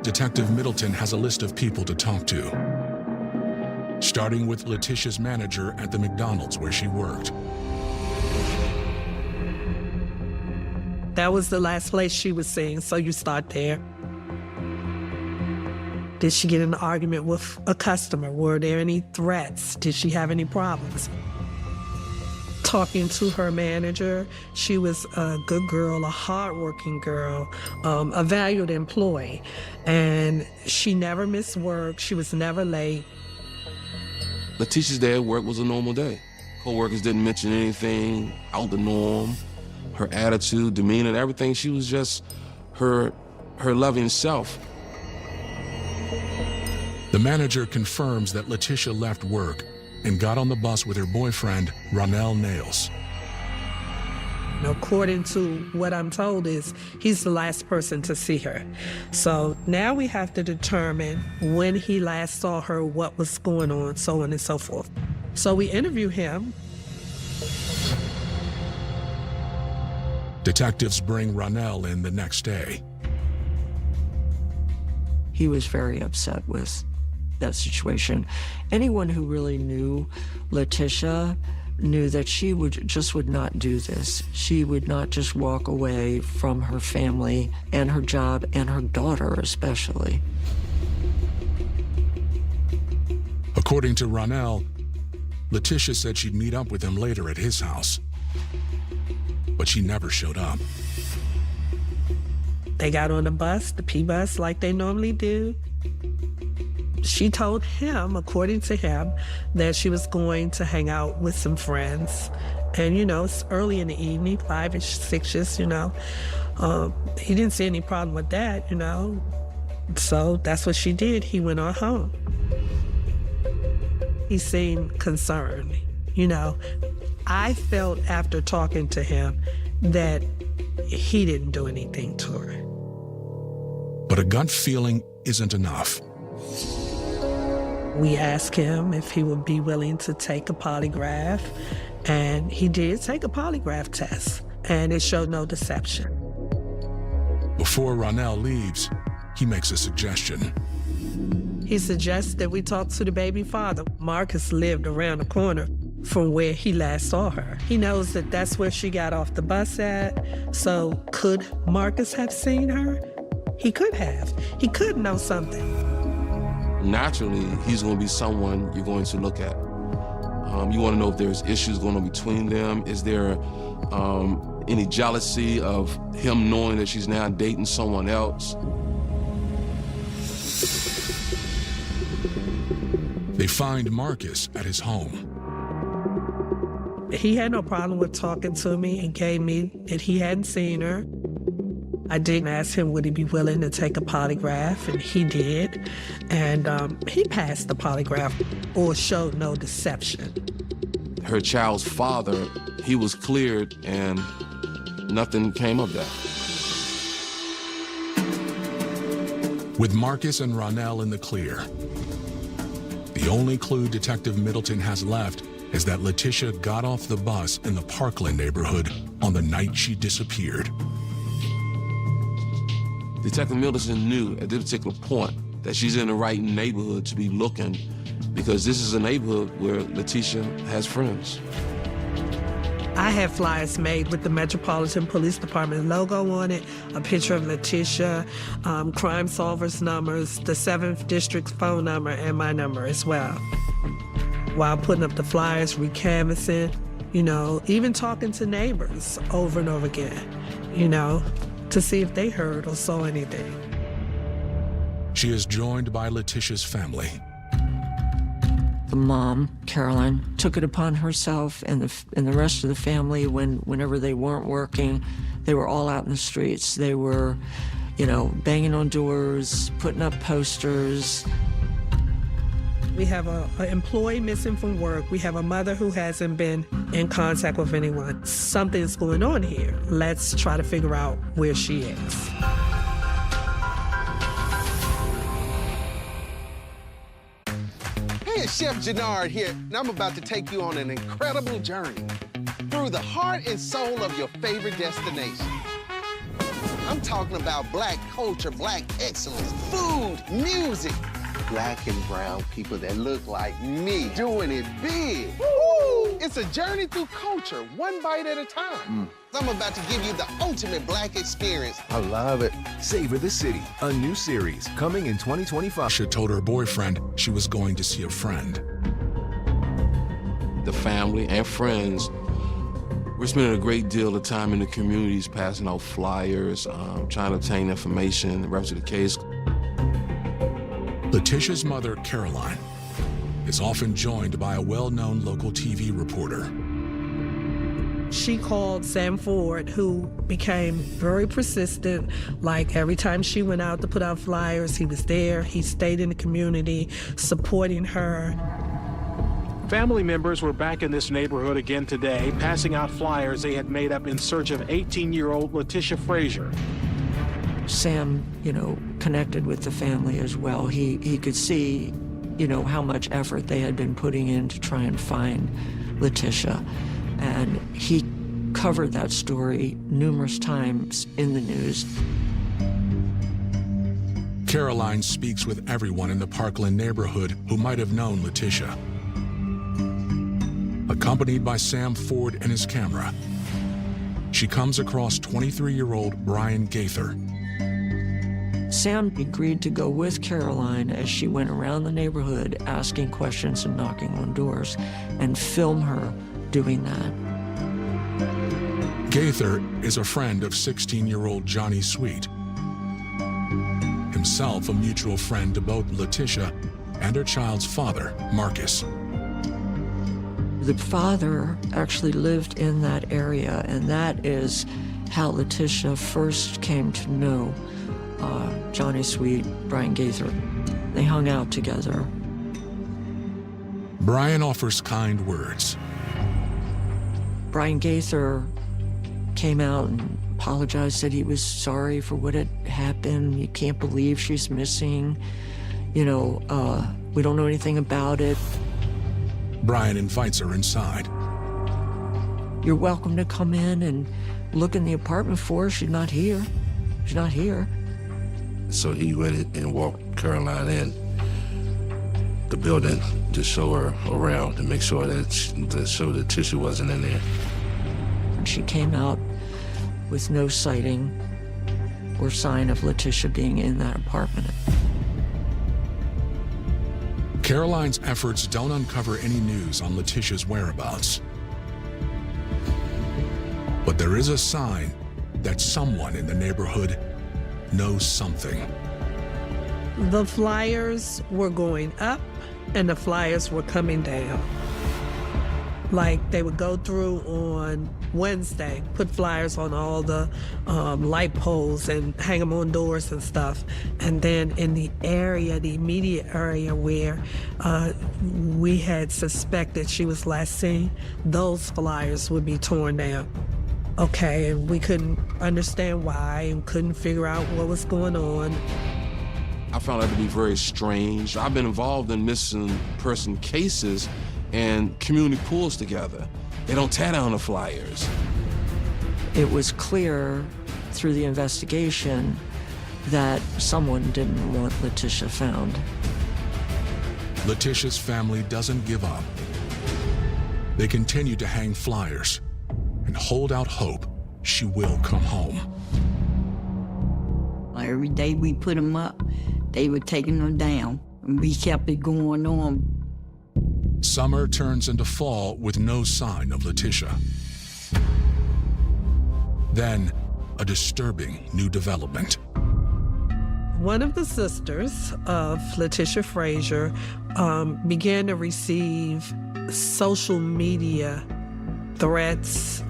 Detective Middleton has a list of people to talk to, starting with Letitia's manager at the McDonald's where she worked. That was the last place she was seen, so you start there. Did she get in an argument with a customer? Were there any threats? Did she have any problems? Talking to her manager, she was a good girl, a hardworking girl, a valued employee, and she never missed work. She was never late. Letitia's day at work was a normal day. Co-workers didn't mention anything out the norm. Her attitude, demeanor, everything, she was just her loving self. The manager confirms that Letitia left work and got on the bus with her boyfriend, Ronell Nails. According to what I'm told is he's the last person to see her. So now we have to determine when he last saw her, what was going on, so on and so forth. So we interview him. Detectives bring Ronell in the next day. He was very upset with that situation. Anyone who really knew Letitia knew that she would not do this. She would not just walk away from her family and her job and her daughter especially. According to Ronell, Letitia said she'd meet up with him later at his house, but she never showed up. They got on the bus, the P-bus, like they normally do. She told him, according to him, that she was going to hang out with some friends. And, you know, it's early in the evening, 5-ish, 6-ish, you know. He didn't see any problem with that, you know. So that's what she did. He went on home. He seemed concerned, you know. I felt after talking to him that he didn't do anything to her. But a gut feeling isn't enough. We asked him if he would be willing to take a polygraph, and he did take a polygraph test, and it showed no deception. Before Ronell leaves, he makes a suggestion. He suggests that we talk to the baby father. Marcus lived around the corner from where he last saw her. He knows that that's where she got off the bus at, so could Marcus have seen her? He could have. He could know something. Naturally, he's going to be someone you're going to look at. You want to know if there's issues going on between them. Is there any jealousy of him knowing that she's now dating someone else? They find Marcus at his home. He had no problem with talking to me and gave me that he hadn't seen her. I did ask him would he be willing to take a polygraph, and he did. And he passed the polygraph or showed no deception. Her child's father, he was cleared and nothing came of that. With Marcus and Ronell in the clear, the only clue Detective Middleton has left is that Letitia got off the bus in the Parkland neighborhood on the night she disappeared. Detective Middleton knew at this particular point that she's in the right neighborhood to be looking, because this is a neighborhood where Letitia has friends. I had flyers made with the Metropolitan Police Department logo on it, a picture of Letitia, Crime Solvers numbers, the 7th District's phone number, and my number as well. While putting up the flyers, recanvassing, you know, even talking to neighbors over and over again, you know, to see if they heard or saw anything. She is joined by Letitia's family. The mom, Caroline, took it upon herself and the rest of the family whenever they weren't working, they were all out in the streets. They were, you know, banging on doors, putting up posters. We have an employee missing from work. We have a mother who hasn't been in contact with anyone. Something's going on here. Let's try to figure out where she is. Hey, it's Chef Jannard here, and I'm about to take you on an incredible journey through through the heart and soul of your favorite destination. I'm talking about Black culture, Black excellence, food, music, Black and brown people that look like me, doing it big. Woo! It's a journey through culture, one bite at a time. I'm about to give you the ultimate Black experience. I love it. Savor the City, a new series coming in 2025. She told her boyfriend she was going to see a friend. The family and friends, we're spending a great deal of time in the communities, passing out flyers, trying to obtain information in reference to the case. Letitia's mother, Caroline, is often joined by a well-known local TV reporter. She called Sam Ford, who became very persistent. Like every time she went out to put out flyers, he was there. He stayed in the community, supporting her. Family members were back in this neighborhood again today, passing out flyers they had made up in search of 18-year-old Letitia Frazier. Sam, connected with the family as well. He could see, how much effort they had been putting in to try and find Letitia. And he covered that story numerous times in the news. Caroline speaks with everyone in the Parkland neighborhood who might have known Letitia. Accompanied by Sam Ford and his camera, she comes across 23-year-old Brian Gaither. Sam agreed to go with Caroline as she went around the neighborhood asking questions and knocking on doors and film her doing that. Gaither is a friend of 16-year-old Johnny Sweet, himself a mutual friend to both Letitia and her child's father, Marcus. The father actually lived in that area, and that is how Letitia first came to know Johnny Sweet, Brian Gaither. They hung out together. Brian offers kind words. Brian Gaither came out and apologized, said he was sorry for what had happened. You can't believe she's missing. We don't know anything about it. Brian invites her inside. You're welcome to come in and look in the apartment for her. She's not here. She's not here. So he went and walked Caroline in the building to show her around, to make sure that Letitia wasn't in there. And she came out with no sighting or sign of Letitia being in that apartment. Caroline's efforts don't uncover any news on Letitia's whereabouts. But there is a sign that someone in the neighborhood knows something. The flyers were going up and the flyers were coming down. Like they would go through on Wednesday, put flyers on all the light poles and hang them on doors and stuff. And then in the immediate area where we had suspected she was last seen, those flyers would be torn down. Okay, and we couldn't understand why and couldn't figure out what was going on. I found that to be very strange. I've been involved in missing person cases, and community pulls together. They don't tear down the flyers. It was clear through the investigation that someone didn't want Letitia found. Letitia's family doesn't give up. They continue to hang flyers and hold out hope she will come home. Every day we put them up, they were taking them down. And we kept it going on. Summer turns into fall with no sign of Letitia. Then, a disturbing new development. One of the sisters of Letitia Frazier began to receive social media threats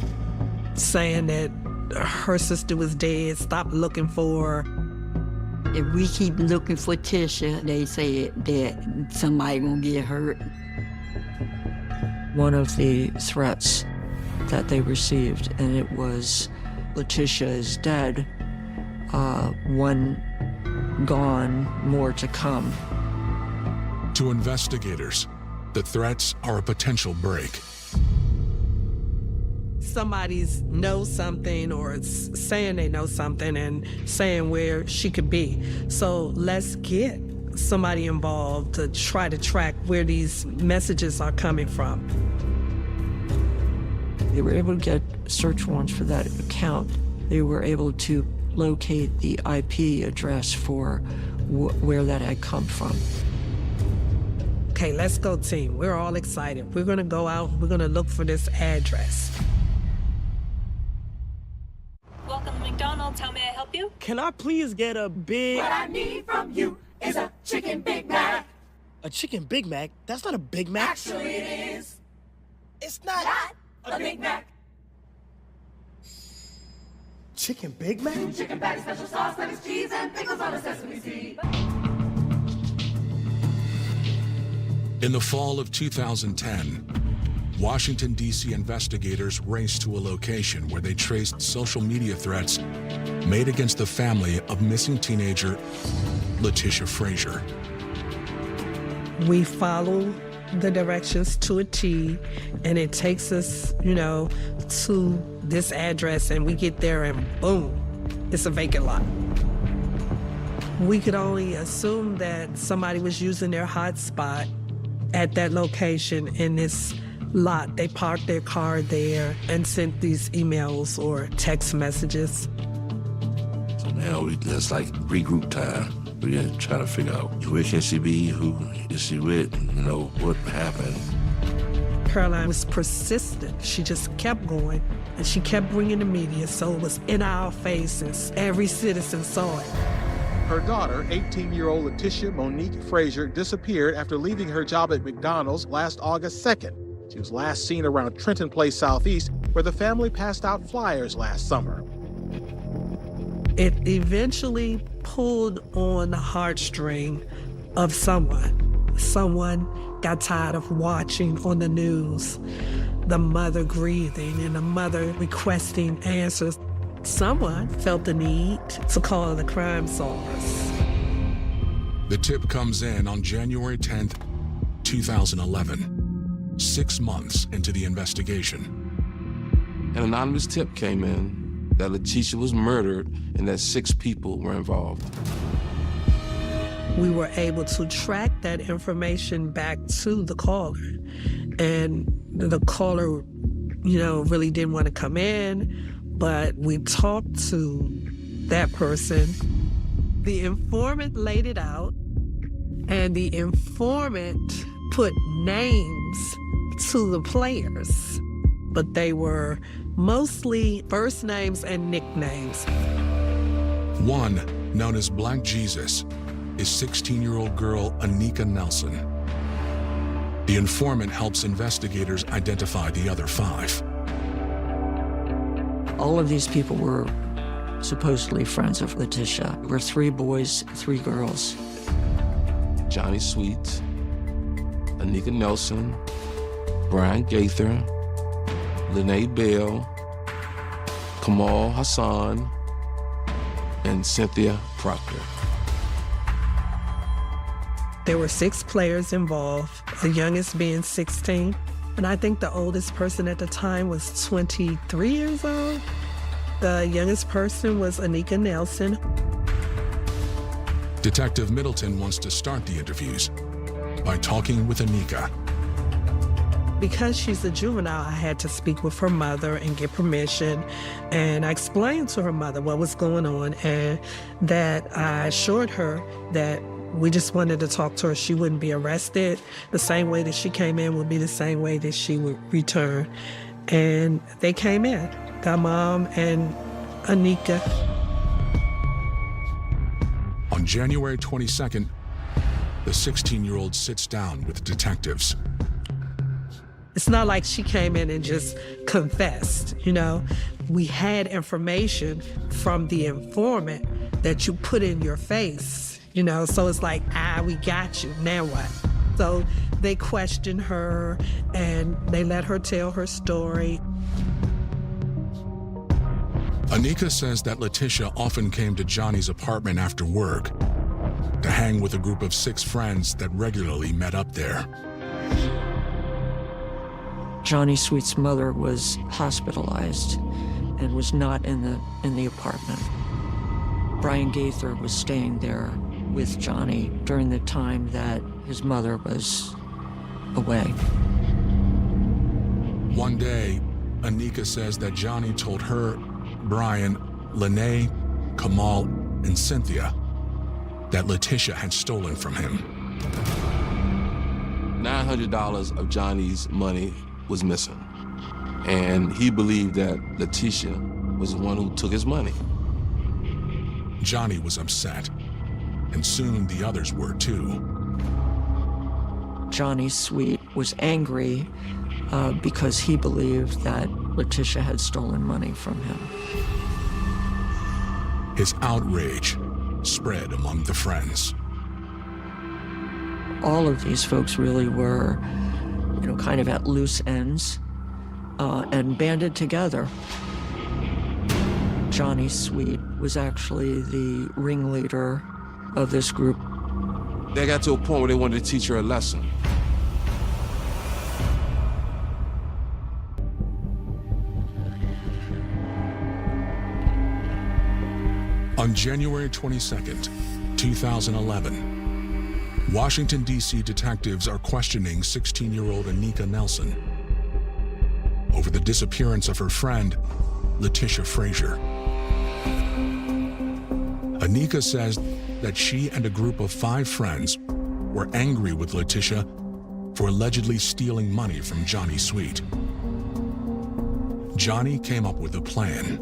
saying that her sister was dead, stop looking for her. If we keep looking for Tisha, they say that somebody gonna get hurt. One of the threats that they received, and it was Letitia is dead, one gone, more to come. To investigators, the threats are a potential break. somebody's knows something or saying they know something and saying where she could be. So let's get somebody involved to try to track where these messages are coming from. They were able to get search warrants for that account. They were able to locate the IP address for where that had come from. Okay, let's go, team. We're all excited. We're gonna go out, we're gonna look for this address. Welcome to McDonald's. How may I help you? Can I please get a big... What I need from you is a chicken Big Mac. A chicken Big Mac? That's not a Big Mac. Actually, it is. It's not a Big Mac. Chicken Big Mac? Chicken patty, special sauce, lettuce, cheese, and pickles on a sesame seed. In the fall of 2010, Washington, D.C. investigators raced to a location where they traced social media threats made against the family of missing teenager Letitia Frazier. We follow the directions to a T, and it takes us, to this address, and we get there and boom, it's a vacant lot. We could only assume that somebody was using their hotspot at that location in this lot. They parked their car there and sent these emails or text messages. So now it's like regroup time. We're gonna try to figure out where can she be, who is she with, what happened. Caroline was persistent. She just kept going, and she kept bringing the media, so it was in our faces. Every citizen saw it. Her daughter, 18-year-old Letitia Monique Frazier, disappeared after leaving her job at McDonald's last August 2nd. She was last seen around Trenton Place Southeast, where the family passed out flyers last summer. It eventually pulled on the heartstring of someone. Someone got tired of watching on the news the mother grieving and the mother requesting answers. Someone felt the need to call the Crime Solvers. The tip comes in on January 10th, 2011, 6 months into the investigation. An anonymous tip came in that Letitia was murdered and that 6 people were involved. We were able to track that information back to the caller. And the caller, really didn't want to come in, but we talked to that person. The informant laid it out, and the informant put names to the players, but they were mostly first names and nicknames. One, known as Black Jesus, is 16-year-old girl Anika Nelson. The informant helps investigators identify the other 5. All of these people were supposedly friends of Letitia. There were 3 boys, 3 girls. Johnny Sweet, Anika Nelson, Brian Gaither, Lene Bell, Kamal Hassan, and Cynthia Proctor. There were 6 players involved, the youngest being 16. And I think the oldest person at the time was 23 years old. The youngest person was Anika Nelson. Detective Middleton wants to start the interviews by talking with Anika. Because she's a juvenile, I had to speak with her mother and get permission. And I explained to her mother what was going on and that I assured her that we just wanted to talk to her. She wouldn't be arrested. The same way that she came in would be the same way that she would return. And they came in, the mom and Anika. On January 22nd, the 16-year-old sits down with detectives. It's not like she came in and just confessed, We had information from the informant that you put in your face. So it's like, we got you, now what? So they questioned her and they let her tell her story. Anika says that Letitia often came to Johnny's apartment after work to hang with a group of 6 friends that regularly met up there. Johnny Sweet's mother was hospitalized and was not in the apartment. Brian Gaither was staying there with Johnny during the time that his mother was away. One day, Anika says that Johnny told her, Brian, Lene, Kamal, and Cynthia that Letitia had stolen from him. $900 of Johnny's money was missing. And he believed that Letitia was the one who took his money. Johnny was upset, and soon the others were too. Johnny Sweet was angry because he believed that Letitia had stolen money from him. His outrage spread among the friends. All of these folks really were, kind of at loose ends and banded together. Johnny Sweet was actually the ringleader of this group. They got to a point where they wanted to teach her a lesson. On January 22nd, 2011, Washington, D.C. detectives are questioning 16-year-old Anika Nelson over the disappearance of her friend, Letitia Frazier. Anika says that she and a group of 5 friends were angry with Letitia for allegedly stealing money from Johnny Sweet. Johnny came up with a plan.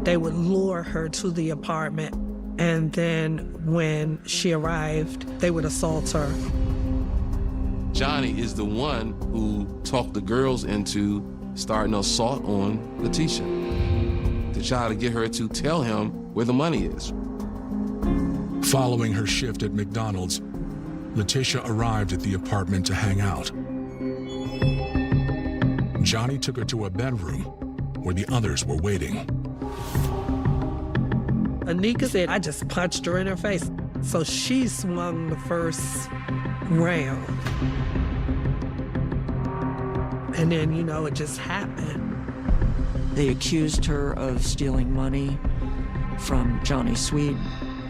They would lure her to the apartment, and then when she arrived, they would assault her. Johnny is the one who talked the girls into starting an assault on Letitia to try to get her to tell him where the money is. Following her shift at McDonald's, Letitia arrived at the apartment to hang out. Johnny took her to a bedroom where the others were waiting. Anika said, I just punched her in her face. So she swung the first round. And then, it just happened. They accused her of stealing money from Johnny Sweet,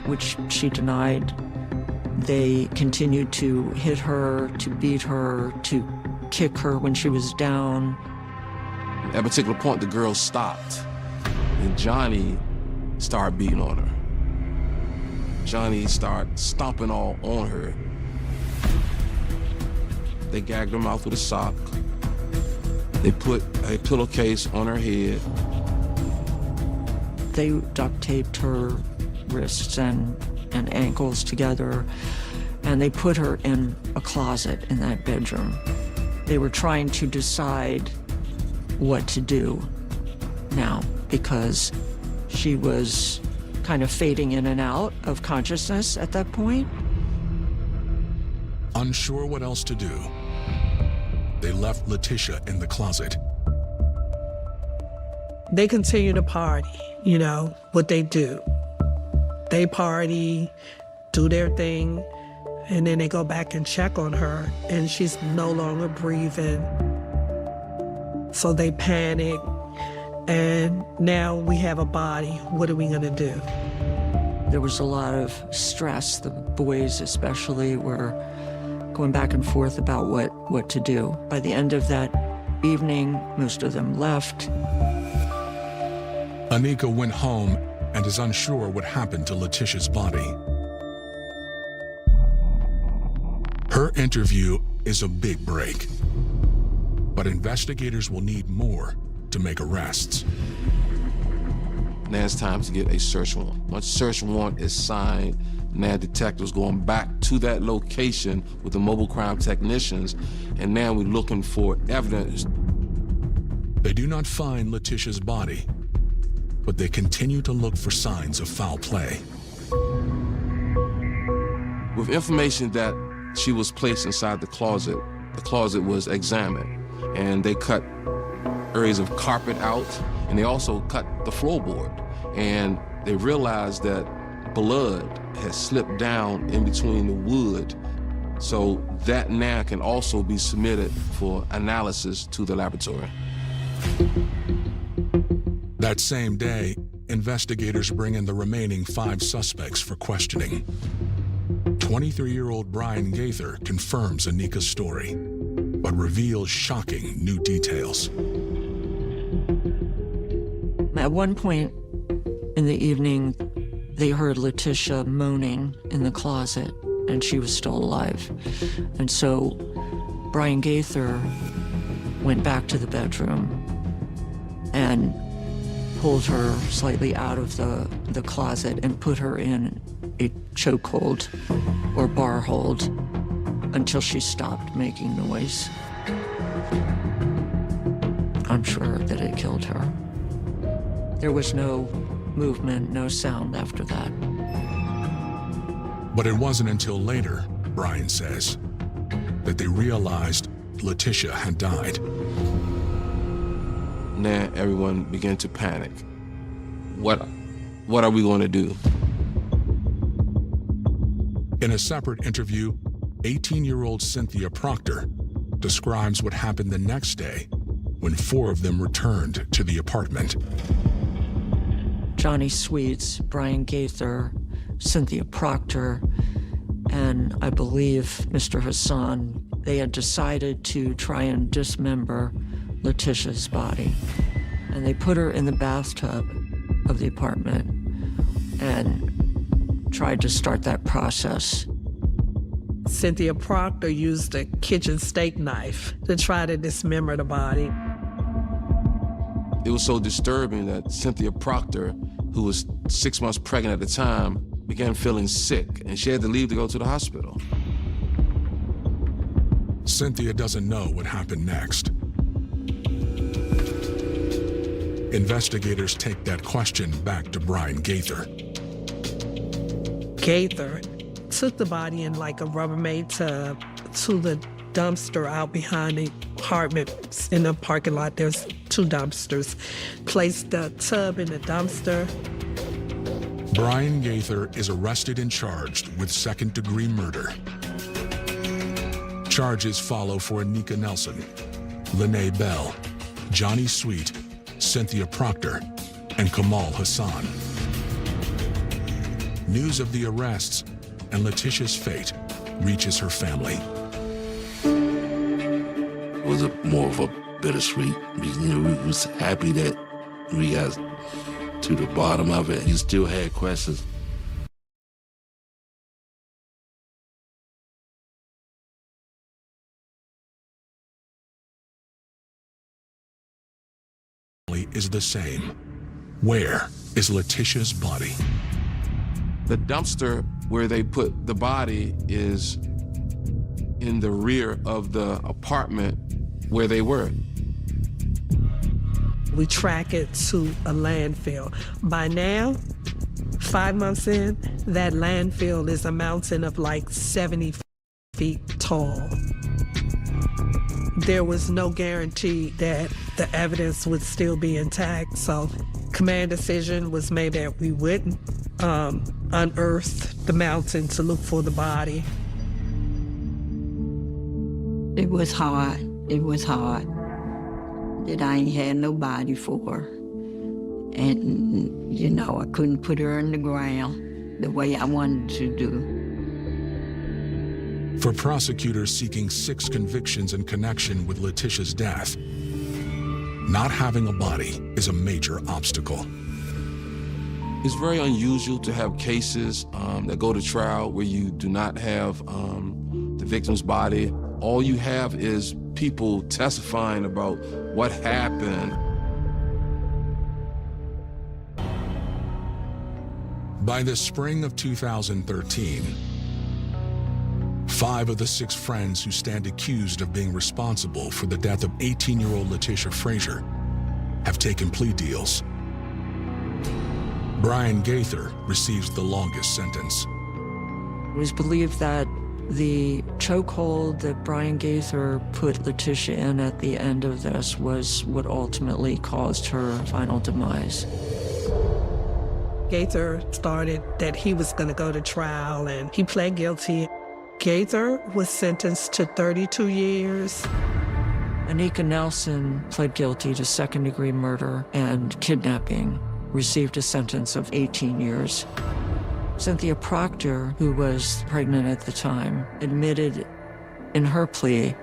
which she denied. They continued to hit her, to beat her, to kick her when she was down. At a particular point, the girls stopped, and Johnny started beating on her. Johnny started stomping all on her. They gagged her mouth with a sock. They put a pillowcase on her head. They duct taped her wrists and ankles together, and they put her in a closet in that bedroom. They were trying to decide what to do now, because she was kind of fading in and out of consciousness at that point. Unsure what else to do, they left Letitia in the closet. They continue to party, what they do. They party, do their thing, and then they go back and check on her, and she's no longer breathing. So they panic, and now we have a body. What are we gonna do? There was a lot of stress. The boys especially were going back and forth about what to do. By the end of that evening, most of them left. Anika went home and is unsure what happened to Letitia's body. Her interview is a big break, but investigators will need more to make arrests. Now it's time to get a search warrant. Once search warrant is signed, now detectives going back to that location with the mobile crime technicians, and now we're looking for evidence. They do not find Letitia's body, but they continue to look for signs of foul play. With information that she was placed inside the closet was examined, and they cut areas of carpet out, and they also cut the floorboard, and they realized that blood had slipped down in between the wood. So that now can also be submitted for analysis to the laboratory. That same day, investigators bring in the remaining 5 suspects for questioning. 23-year-old Brian Gaither confirms Anika's story, but reveals shocking new details. At one point in the evening, they heard Letitia moaning in the closet, and she was still alive. And so Brian Gaither went back to the bedroom and pulled her slightly out of the closet and put her in a chokehold or bar hold until she stopped making noise. I'm sure that it killed her. There was no movement, no sound after that. But it wasn't until later, Brian says, that they realized Letitia had died. Now everyone began to panic. What are we going to do? In a separate interview, 18-year-old Cynthia Proctor describes what happened the next day when 4 of them returned to the apartment. Johnny Sweets, Brian Gaither, Cynthia Proctor, and I believe Mr. Hassan, they had decided to try and dismember Letitia's body. And they put her in the bathtub of the apartment and tried to start that process. Cynthia Proctor used a kitchen steak knife to try to dismember the body. It was so disturbing that Cynthia Proctor, who was 6 months pregnant at the time, began feeling sick, and she had to leave to go to the hospital. Cynthia doesn't know what happened next. Investigators take that question back to Brian Gaither. Gaither took the body in like a Rubbermaid tub to the dumpster out behind the apartments. In the parking lot, there's 2 dumpsters. Placed the tub in the dumpster. Brian Gaither is arrested and charged with second-degree murder. Charges follow for Anika Nelson, Lene Bell, Johnny Sweet, Cynthia Proctor, and Kamal Hassan. News of the arrests and Letitia's fate reaches her family. It was more of a bittersweet. We was happy that we got to the bottom of it. You still had questions. Is the same. Where is Letitia's body? The dumpster where they put the body is in the rear of the apartment where they were. We track it to a landfill. By now, 5 months in, that landfill is a mountain of like 70 feet tall. There was no guarantee that the evidence would still be intact, so command decision was made that we wouldn't unearth the mountain to look for the body. It was hard. It was hard that I ain't had no body for her. And, you know, I couldn't put her in the ground the way I wanted to do. For prosecutors seeking 6 convictions in connection with Letitia's death, not having a body is a major obstacle. It's very unusual to have cases that go to trial where you do not have the victim's body. All you have is people testifying about what happened. By the spring of 2013, 5 of the 6 friends who stand accused of being responsible for the death of 18-year-old Letitia Frazier have taken plea deals. Brian Gaither receives the longest sentence. It was believed that the chokehold that Brian Gaither put Letitia in at the end of this was what ultimately caused her final demise. Gaither started that he was going to go to trial, and he pled guilty. Gaither was sentenced to 32 years. Anika Nelson pled guilty to second-degree murder and kidnapping, received a sentence of 18 years. Cynthia Proctor, who was pregnant at the time, admitted in her plea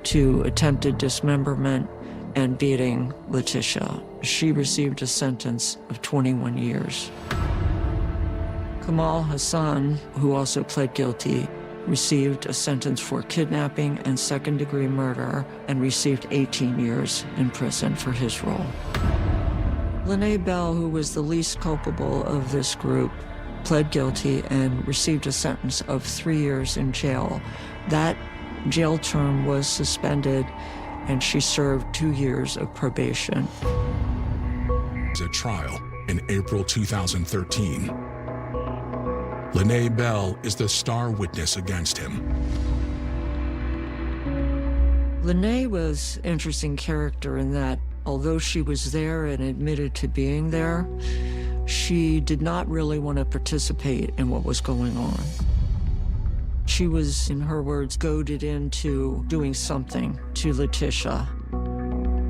to attempted dismemberment and beating Letitia. She received a sentence of 21 years. Kamal Hassan, who also pled guilty, received a sentence for kidnapping and second-degree murder and received 18 years in prison for his role. Lene Bell, who was the least culpable of this group, pled guilty and received a sentence of 3 years in jail. That jail term was suspended and she served 2 years of probation. At trial in April 2013. Lene Bell is the star witness against him. Lene was an interesting character in that, although she was there and admitted to being there, she did not really want to participate in what was going on. She was, in her words, goaded into doing something to Letitia.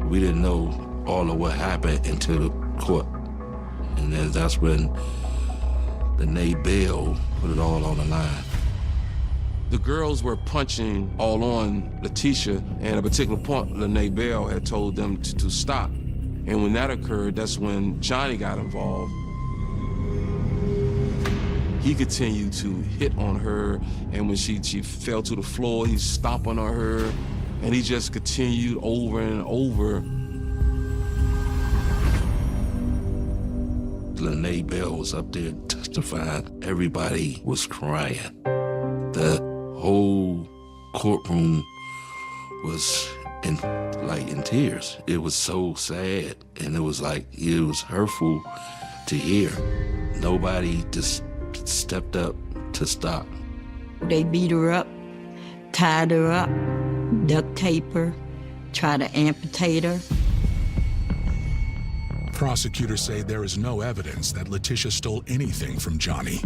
We didn't know all of what happened until the court. And then that's when Lene Bell put it all on the line. The girls were punching all on Letitia, and at a particular point, Lene Bell had told them to stop. And when that occurred, that's when Johnny got involved. He continued to hit on her, and when she fell to the floor, he stomped on her, and he just continued over and over. Lene Bell was up there testifying. Everybody was crying. The whole courtroom was in tears. It was so sad, and it was hurtful to hear. Nobody just stepped up to stop. They beat her up, tied her up, duct tape her, tried to amputate her. Prosecutors say there is no evidence that Letitia stole anything from Johnny.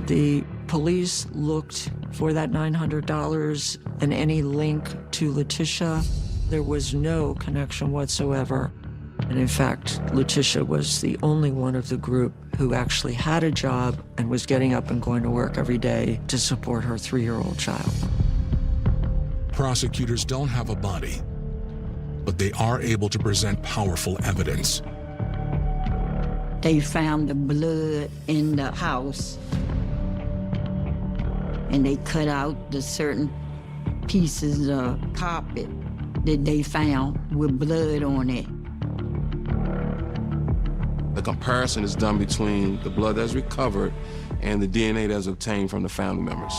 The police looked for that $900 and any link to Letitia. There was no connection whatsoever. And in fact, Letitia was the only one of the group who actually had a job and was getting up and going to work every day to support her 3-year-old child. Prosecutors don't have a body, but they are able to present powerful evidence. They found the blood in the house, and they cut out the certain pieces of carpet that they found with blood on it. The comparison is done between the blood that's recovered and the DNA that's obtained from the family members.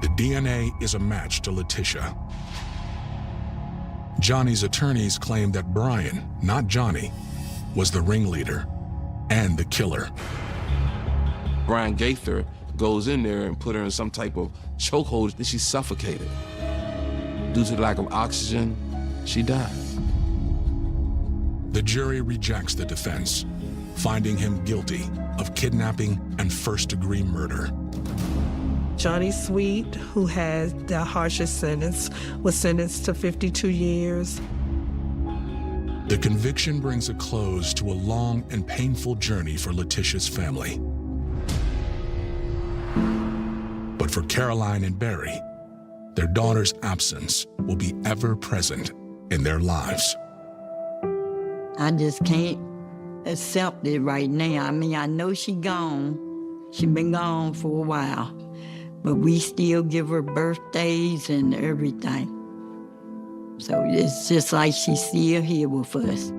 The DNA is a match to Letitia. Johnny's attorneys claim that Brian, not Johnny, was the ringleader and the killer. Brian Gaither goes in there and put her in some type of chokehold that she suffocated. Due to the lack of oxygen, she died. The jury rejects the defense, finding him guilty of kidnapping and first-degree murder. Johnny Sweet, who had the harshest sentence, was sentenced to 52 years. The conviction brings a close to a long and painful journey for Letitia's family. But for Caroline and Barry, their daughter's absence will be ever present in their lives. I just can't accept it right now. I mean, I know she gone. She been gone for a while. But we still give her birthdays and everything. So it's just like she's still here with us.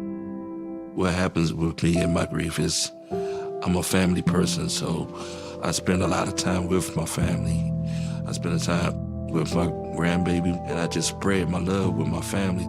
What happens with me and my grief is I'm a family person, so I spend a lot of time with my family. I spend time with my grandbaby, and I just spread my love with my family.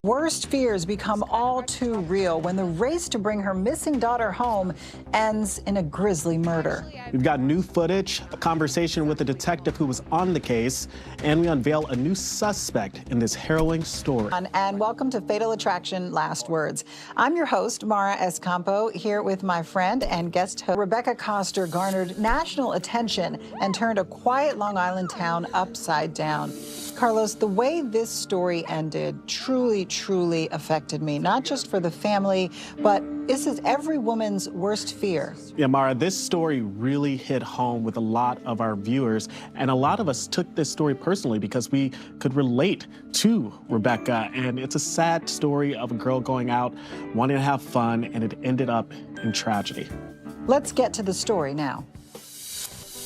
Worst fears become all too real when the race to bring her missing daughter home ends in a grisly murder. We've got new footage, a conversation with a detective who was on the case, and we unveil a new suspect in this harrowing story. And welcome to Fatal Attraction Last Words. I'm your host, 𝐅𝐔𝐋𝐋, here with my friend and guest host. Rebecca Koster garnered national attention and turned a quiet Long Island town upside down. Carlos, the way this story ended truly, truly affected me, not just for the family, but this is every woman's worst fear. Yeah, Mara, this story really hit home with a lot of our viewers, and a lot of us took this story personally because we could relate to Rebecca, and it's a sad story of a girl going out, wanting to have fun, and it ended up in tragedy. Let's get to the story now.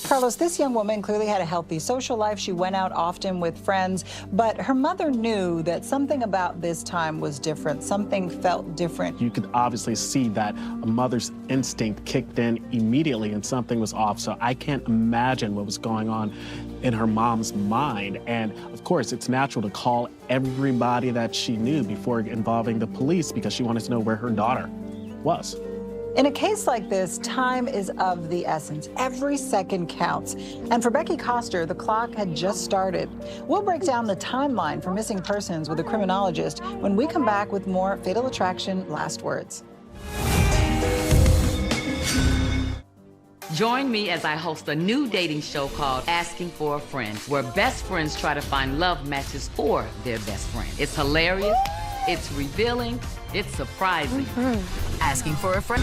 Carlos, this young woman clearly had a healthy social life. She went out often with friends, but her mother knew that something about this time was different. Something felt different. You could obviously see that a mother's instinct kicked in immediately and something was off. So I can't imagine what was going on in her mom's mind. And of course, it's natural to call everybody that she knew before involving the police because she wanted to know where her daughter was. In a case like this, time is of the essence. Every second counts. And for Becky Koster, the clock had just started. We'll break down the timeline for missing persons with a criminologist when we come back with more Fatal Attraction Last Words. Join me as I host a new dating show called Asking for a Friend, where best friends try to find love matches for their best friend. It's hilarious, it's revealing, it's surprising. Asking for a Friend.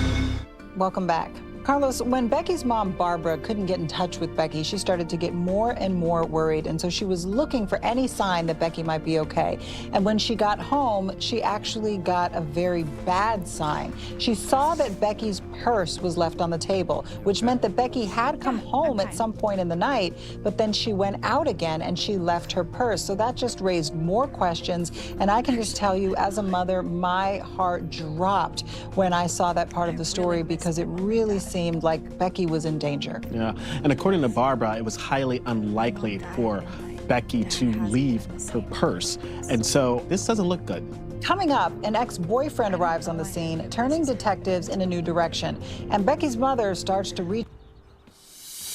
Welcome back. Carlos, when Becky's mom, Barbara, couldn't get in touch with Becky, she started to get more and more worried, and so she was looking for any sign that Becky might be okay. And when she got home, she actually got a very bad sign. She saw that Becky's purse was left on the table, which meant that Becky had come home at some point in the night, but then she went out again and she left her purse. So that just raised more questions, and I can just tell you, as a mother, my heart dropped when I saw that part of the story because it really seemed like Becky was in danger. Yeah, and according to Barbara, it was highly unlikely for Becky to leave her purse. And so this doesn't look good. Coming up, an ex-boyfriend arrives on the scene, turning detectives in a new direction. And Becky's mother starts to reach.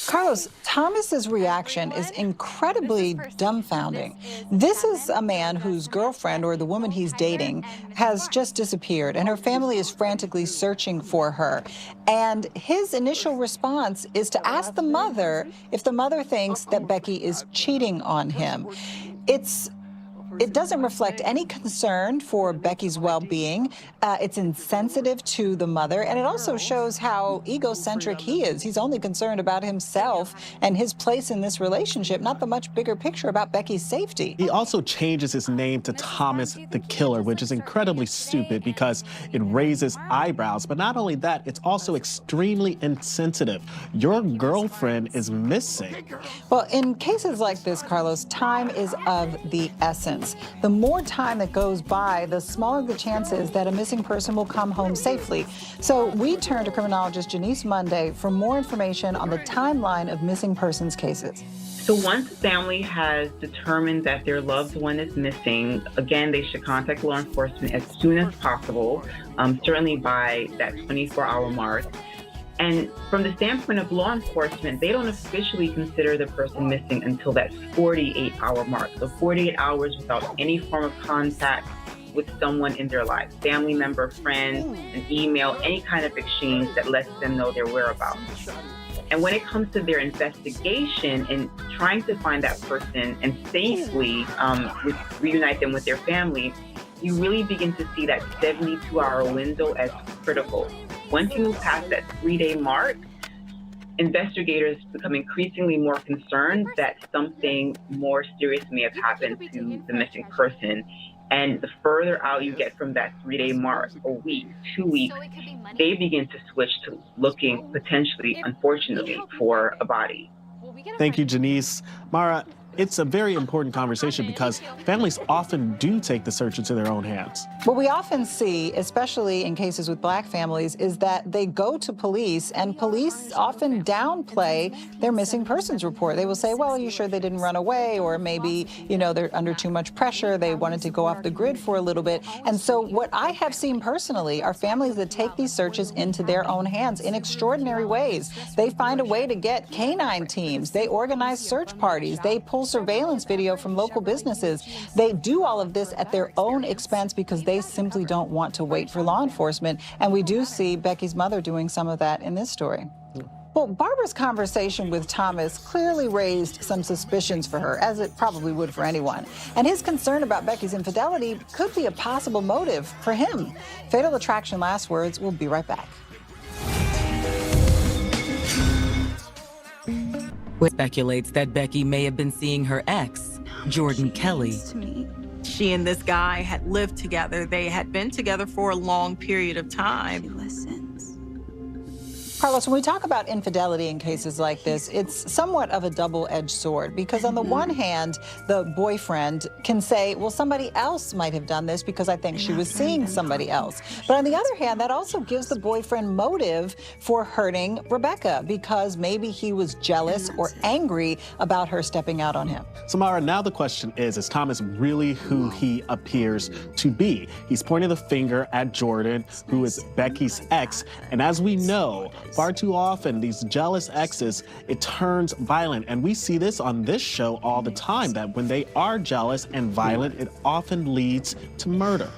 Carlos, Thomas's reaction is incredibly dumbfounding. This is a man whose girlfriend, or the woman he's dating, has just disappeared, and her family is frantically searching for her. And his initial response is to ask the mother if the mother thinks that Becky is cheating on him. It doesn't reflect any concern for Becky's well-being. It's insensitive to the mother, and it also shows how egocentric he is. He's only concerned about himself and his place in this relationship, not the much bigger picture about Becky's safety. He also changes his name to Thomas the Killer, which is incredibly stupid because it raises eyebrows. But not only that, it's also extremely insensitive. Your girlfriend is missing. Well, in cases like this, Carlos, time is of the essence. The more time that goes by, the smaller the chances that a missing person will come home safely. So we turn to criminologist Janice Monday for more information on the timeline of missing persons cases. So once a family has determined that their loved one is missing, again, they should contact law enforcement as soon as possible, certainly by that 24-hour mark. And from the standpoint of law enforcement, they don't officially consider the person missing until that 48-hour mark. So 48 hours without any form of contact with someone in their life, family member, friend, an email, any kind of exchange that lets them know their whereabouts. And when it comes to their investigation and trying to find that person and safely reunite them with their family, you really begin to see that 72-hour window as critical. Once you move past that 3-day mark, investigators become increasingly more concerned that something more serious may have happened to the missing person. And the further out you get from that 3-day mark, a week, 2 weeks, they begin to switch to looking potentially, unfortunately, for a body. Thank you, Janice. Mara, it's a very important conversation because families often do take the search into their own hands. What we often see, especially in cases with Black families, is that they go to police, and police often downplay their missing persons report. They will say, well, are you sure they didn't run away? Or maybe, you know, they're under too much pressure. They wanted to go off the grid for a little bit. And so what I have seen personally are families that take these searches into their own hands in extraordinary ways. They find a way to get canine teams. They organize search parties. They pull surveillance video from local businesses. They do all of this at their own expense because they simply don't want to wait for law enforcement. And we do see Becky's mother doing some of that in this story. Well, Barbara's conversation with Thomas clearly raised some suspicions for her, as it probably would for anyone. And his concern about Becky's infidelity could be a possible motive for him. Fatal Attraction Last Words. We'll be right back. Speculates that Becky may have been seeing her ex, Jordan Kelly. She and this guy had lived together. They had been together for a long period of time. She listens. Carlos, when we talk about infidelity in cases like this, it's somewhat of a double-edged sword because on the one hand, the boyfriend can say, well, somebody else might have done this because I think she was seeing somebody else. But on the other hand, that also gives the boyfriend motive for hurting Rebecca because maybe he was jealous or angry about her stepping out on him. Samara, now the question is Thomas really who he appears to be? He's pointing the finger at Jordan, who is Becky's ex, and as we know, far too often, these jealous exes, it turns violent. And we see this on this show all the time, that when they are jealous and violent, it often leads to murder.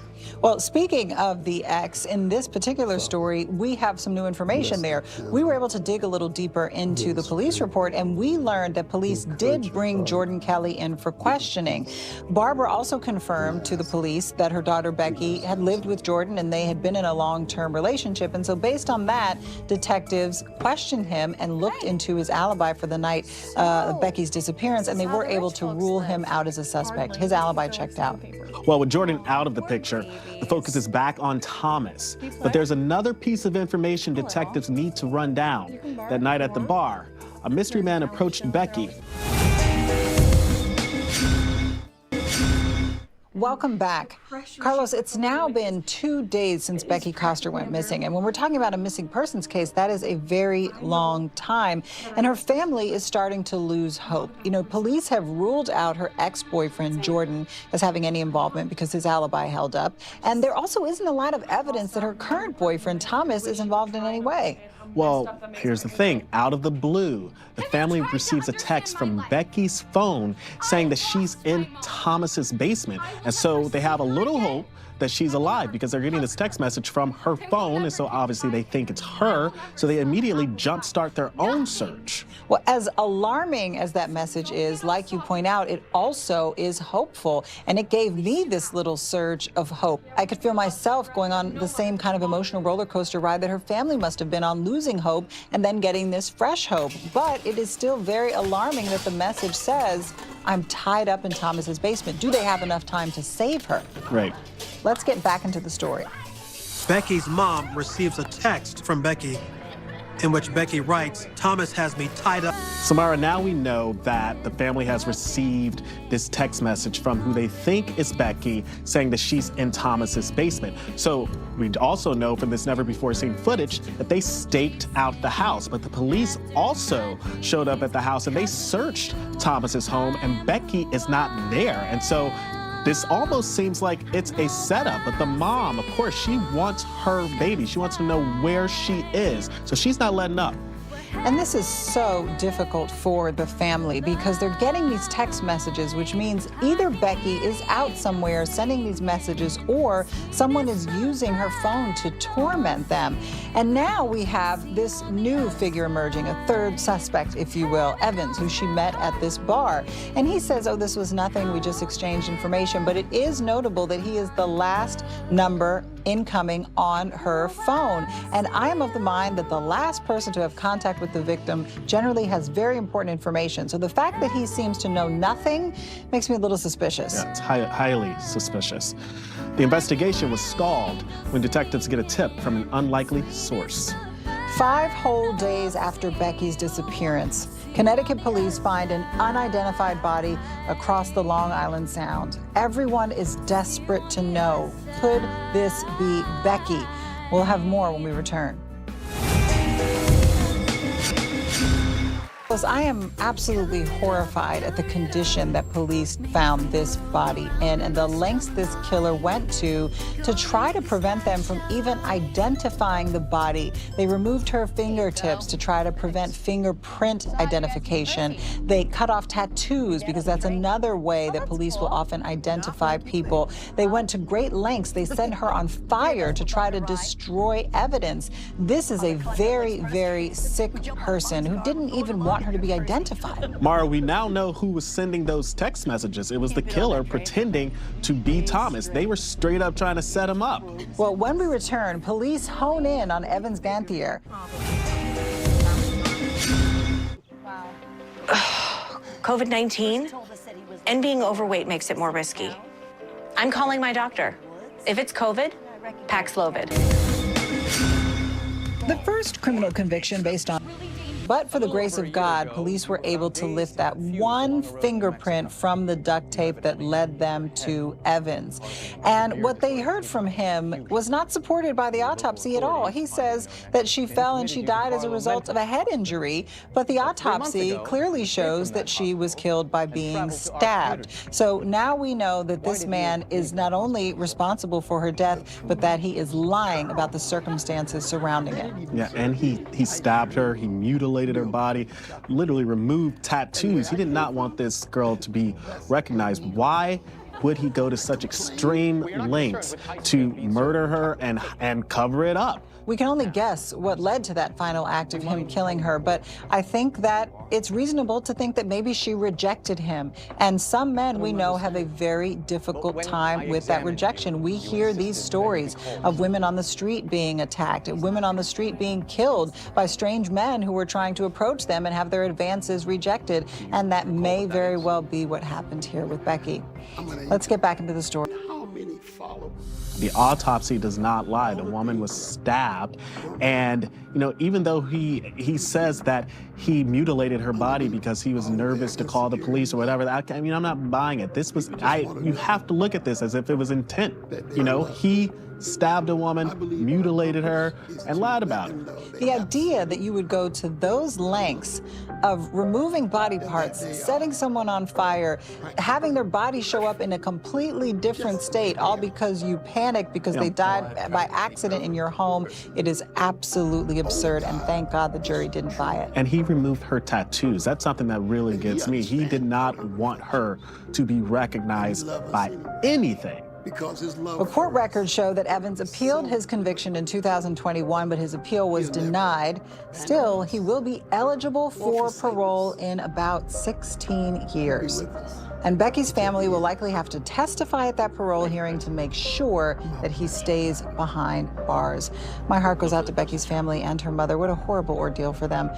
Well, speaking of the ex, in this particular story, we have some new information there. We were able to dig a little deeper into the police report, and we learned that police did bring Jordan Kelly in for questioning. Barbara also confirmed to the police that her daughter Becky had lived with Jordan and they had been in a long-term relationship. And so based on that, detectives questioned him and looked into his alibi for the night of Becky's disappearance, and they were able to rule him out as a suspect. His alibi checked out. Well, with Jordan out of the picture, the focus is back on Thomas. But there's another piece of information detectives need to run down. That night at the bar, a mystery man approached Becky. Welcome back. Carlos, it's now been 2 days since Becky Koster went missing. And when we're talking about a missing persons case, that is a very long time. And her family is starting to lose hope. You know, police have ruled out her ex-boyfriend, Jordan, as having any involvement because his alibi held up. And there also isn't a lot of evidence that her current boyfriend, Thomas, is involved in any way. Well, here's the thing. Out of the blue, the family receives a text from Becky's phone saying that she's in Thomas's basement. And so they have a little hope that she's alive because they're getting this text message from her phone. And so obviously they think it's her. So they immediately jumpstart their own search. Well, as alarming as that message is, like you point out, it also is hopeful. And it gave me this little surge of hope. I could feel myself going on the same kind of emotional roller coaster ride that her family must have been on, losing hope and then getting this fresh hope. But it is still very alarming that the message says, I'm tied up in Thomas's basement. Do they have enough time to save her? Right. Let's get back into the story. Becky's mom receives a text from Becky in which Becky writes, Thomas has me tied up. Samara, now we know that the family has received this text message from who they think is Becky saying that she's in Thomas's basement. So we also know from this never-before-seen footage that they staked out the house, but the police also showed up at the house and they searched Thomas's home and Becky is not there. And so this almost seems like it's a setup, but the mom, of course, she wants her baby. She wants to know where she is, so she's not letting up. And this is so difficult for the family because they're getting these text messages, which means either Becky is out somewhere sending these messages or someone is using her phone to torment them. And now we have this new figure emerging, a third suspect, if you will, Evans, who she met at this bar. And he says, oh, this was nothing, we just exchanged information. But it is notable that he is the last number incoming on her phone. And I am of the mind that the last person to have contact with the victim generally has very important information. So the fact that he seems to know nothing makes me a little suspicious. Yeah, it's highly suspicious. The investigation was stalled when detectives get a tip from an unlikely source. 5 whole days after Becky's disappearance, Connecticut police find an unidentified body across the Long Island Sound. Everyone is desperate to know, could this be Becky? We'll have more when we return. I am absolutely horrified at the condition that police found this body in and the lengths this killer went to try to prevent them from even identifying the body. They removed her fingertips to try to prevent fingerprint identification. They cut off tattoos because that's another way that police will often identify people. They went to great lengths. They set her on fire to try to destroy evidence. This is a very, very sick person who didn't even want her to be identified. Mara, we now know who was sending those text messages. It was the killer pretending to be Thomas. They were straight up trying to set him up. Well, when we return, police hone in on Evans Ganthier. COVID-19 and being overweight makes it more risky. I'm calling my doctor. If it's COVID, Paxlovid. The first criminal conviction based on... But for the grace of God, police were able to lift that one fingerprint from the duct tape that led them to Evans. And what they heard from him was not supported by the autopsy at all. He says that she fell and she died as a result of a head injury, but the autopsy clearly shows that she was killed by being stabbed. So now we know that this man is not only responsible for her death, but that he is lying about the circumstances surrounding it. Yeah, and he stabbed her, he mutilated her body, literally removed tattoos. He did not want this girl to be recognized. Why would he go to such extreme lengths to murder her and cover it up? We can only guess what led to that final act of him killing her, but I think that it's reasonable to think that maybe she rejected him. And some men we know have a very difficult time with that rejection. We hear these stories of women on the street being attacked, women on the street being killed by strange men who were trying to approach them and have their advances rejected. And that may very well be what happened here with Becky. Let's get back into the story. The autopsy does not lie. The woman was stabbed, and even though he says that he mutilated her body because he was nervous to call the police or whatever, I mean, I'm not buying it. You have to look at this as if it was intent. He stabbed a woman, mutilated her, and lied about it. The idea that you would go to those lengths of removing body parts, setting someone on fire, having their body show up in a completely different state, all because you panicked because they died by accident in your home, it is absolutely absurd, and thank God the jury didn't buy it. And he removed her tattoos. That's something that really gets me. He did not want her to be recognized by anything. Well, court records show that Evans appealed his conviction in 2021, but his appeal was denied. Still, he will be eligible for parole in about 16 years. And Becky's family will likely have to testify at that parole hearing to make sure that he stays behind bars. My heart goes out to Becky's family and her mother. What a horrible ordeal for them.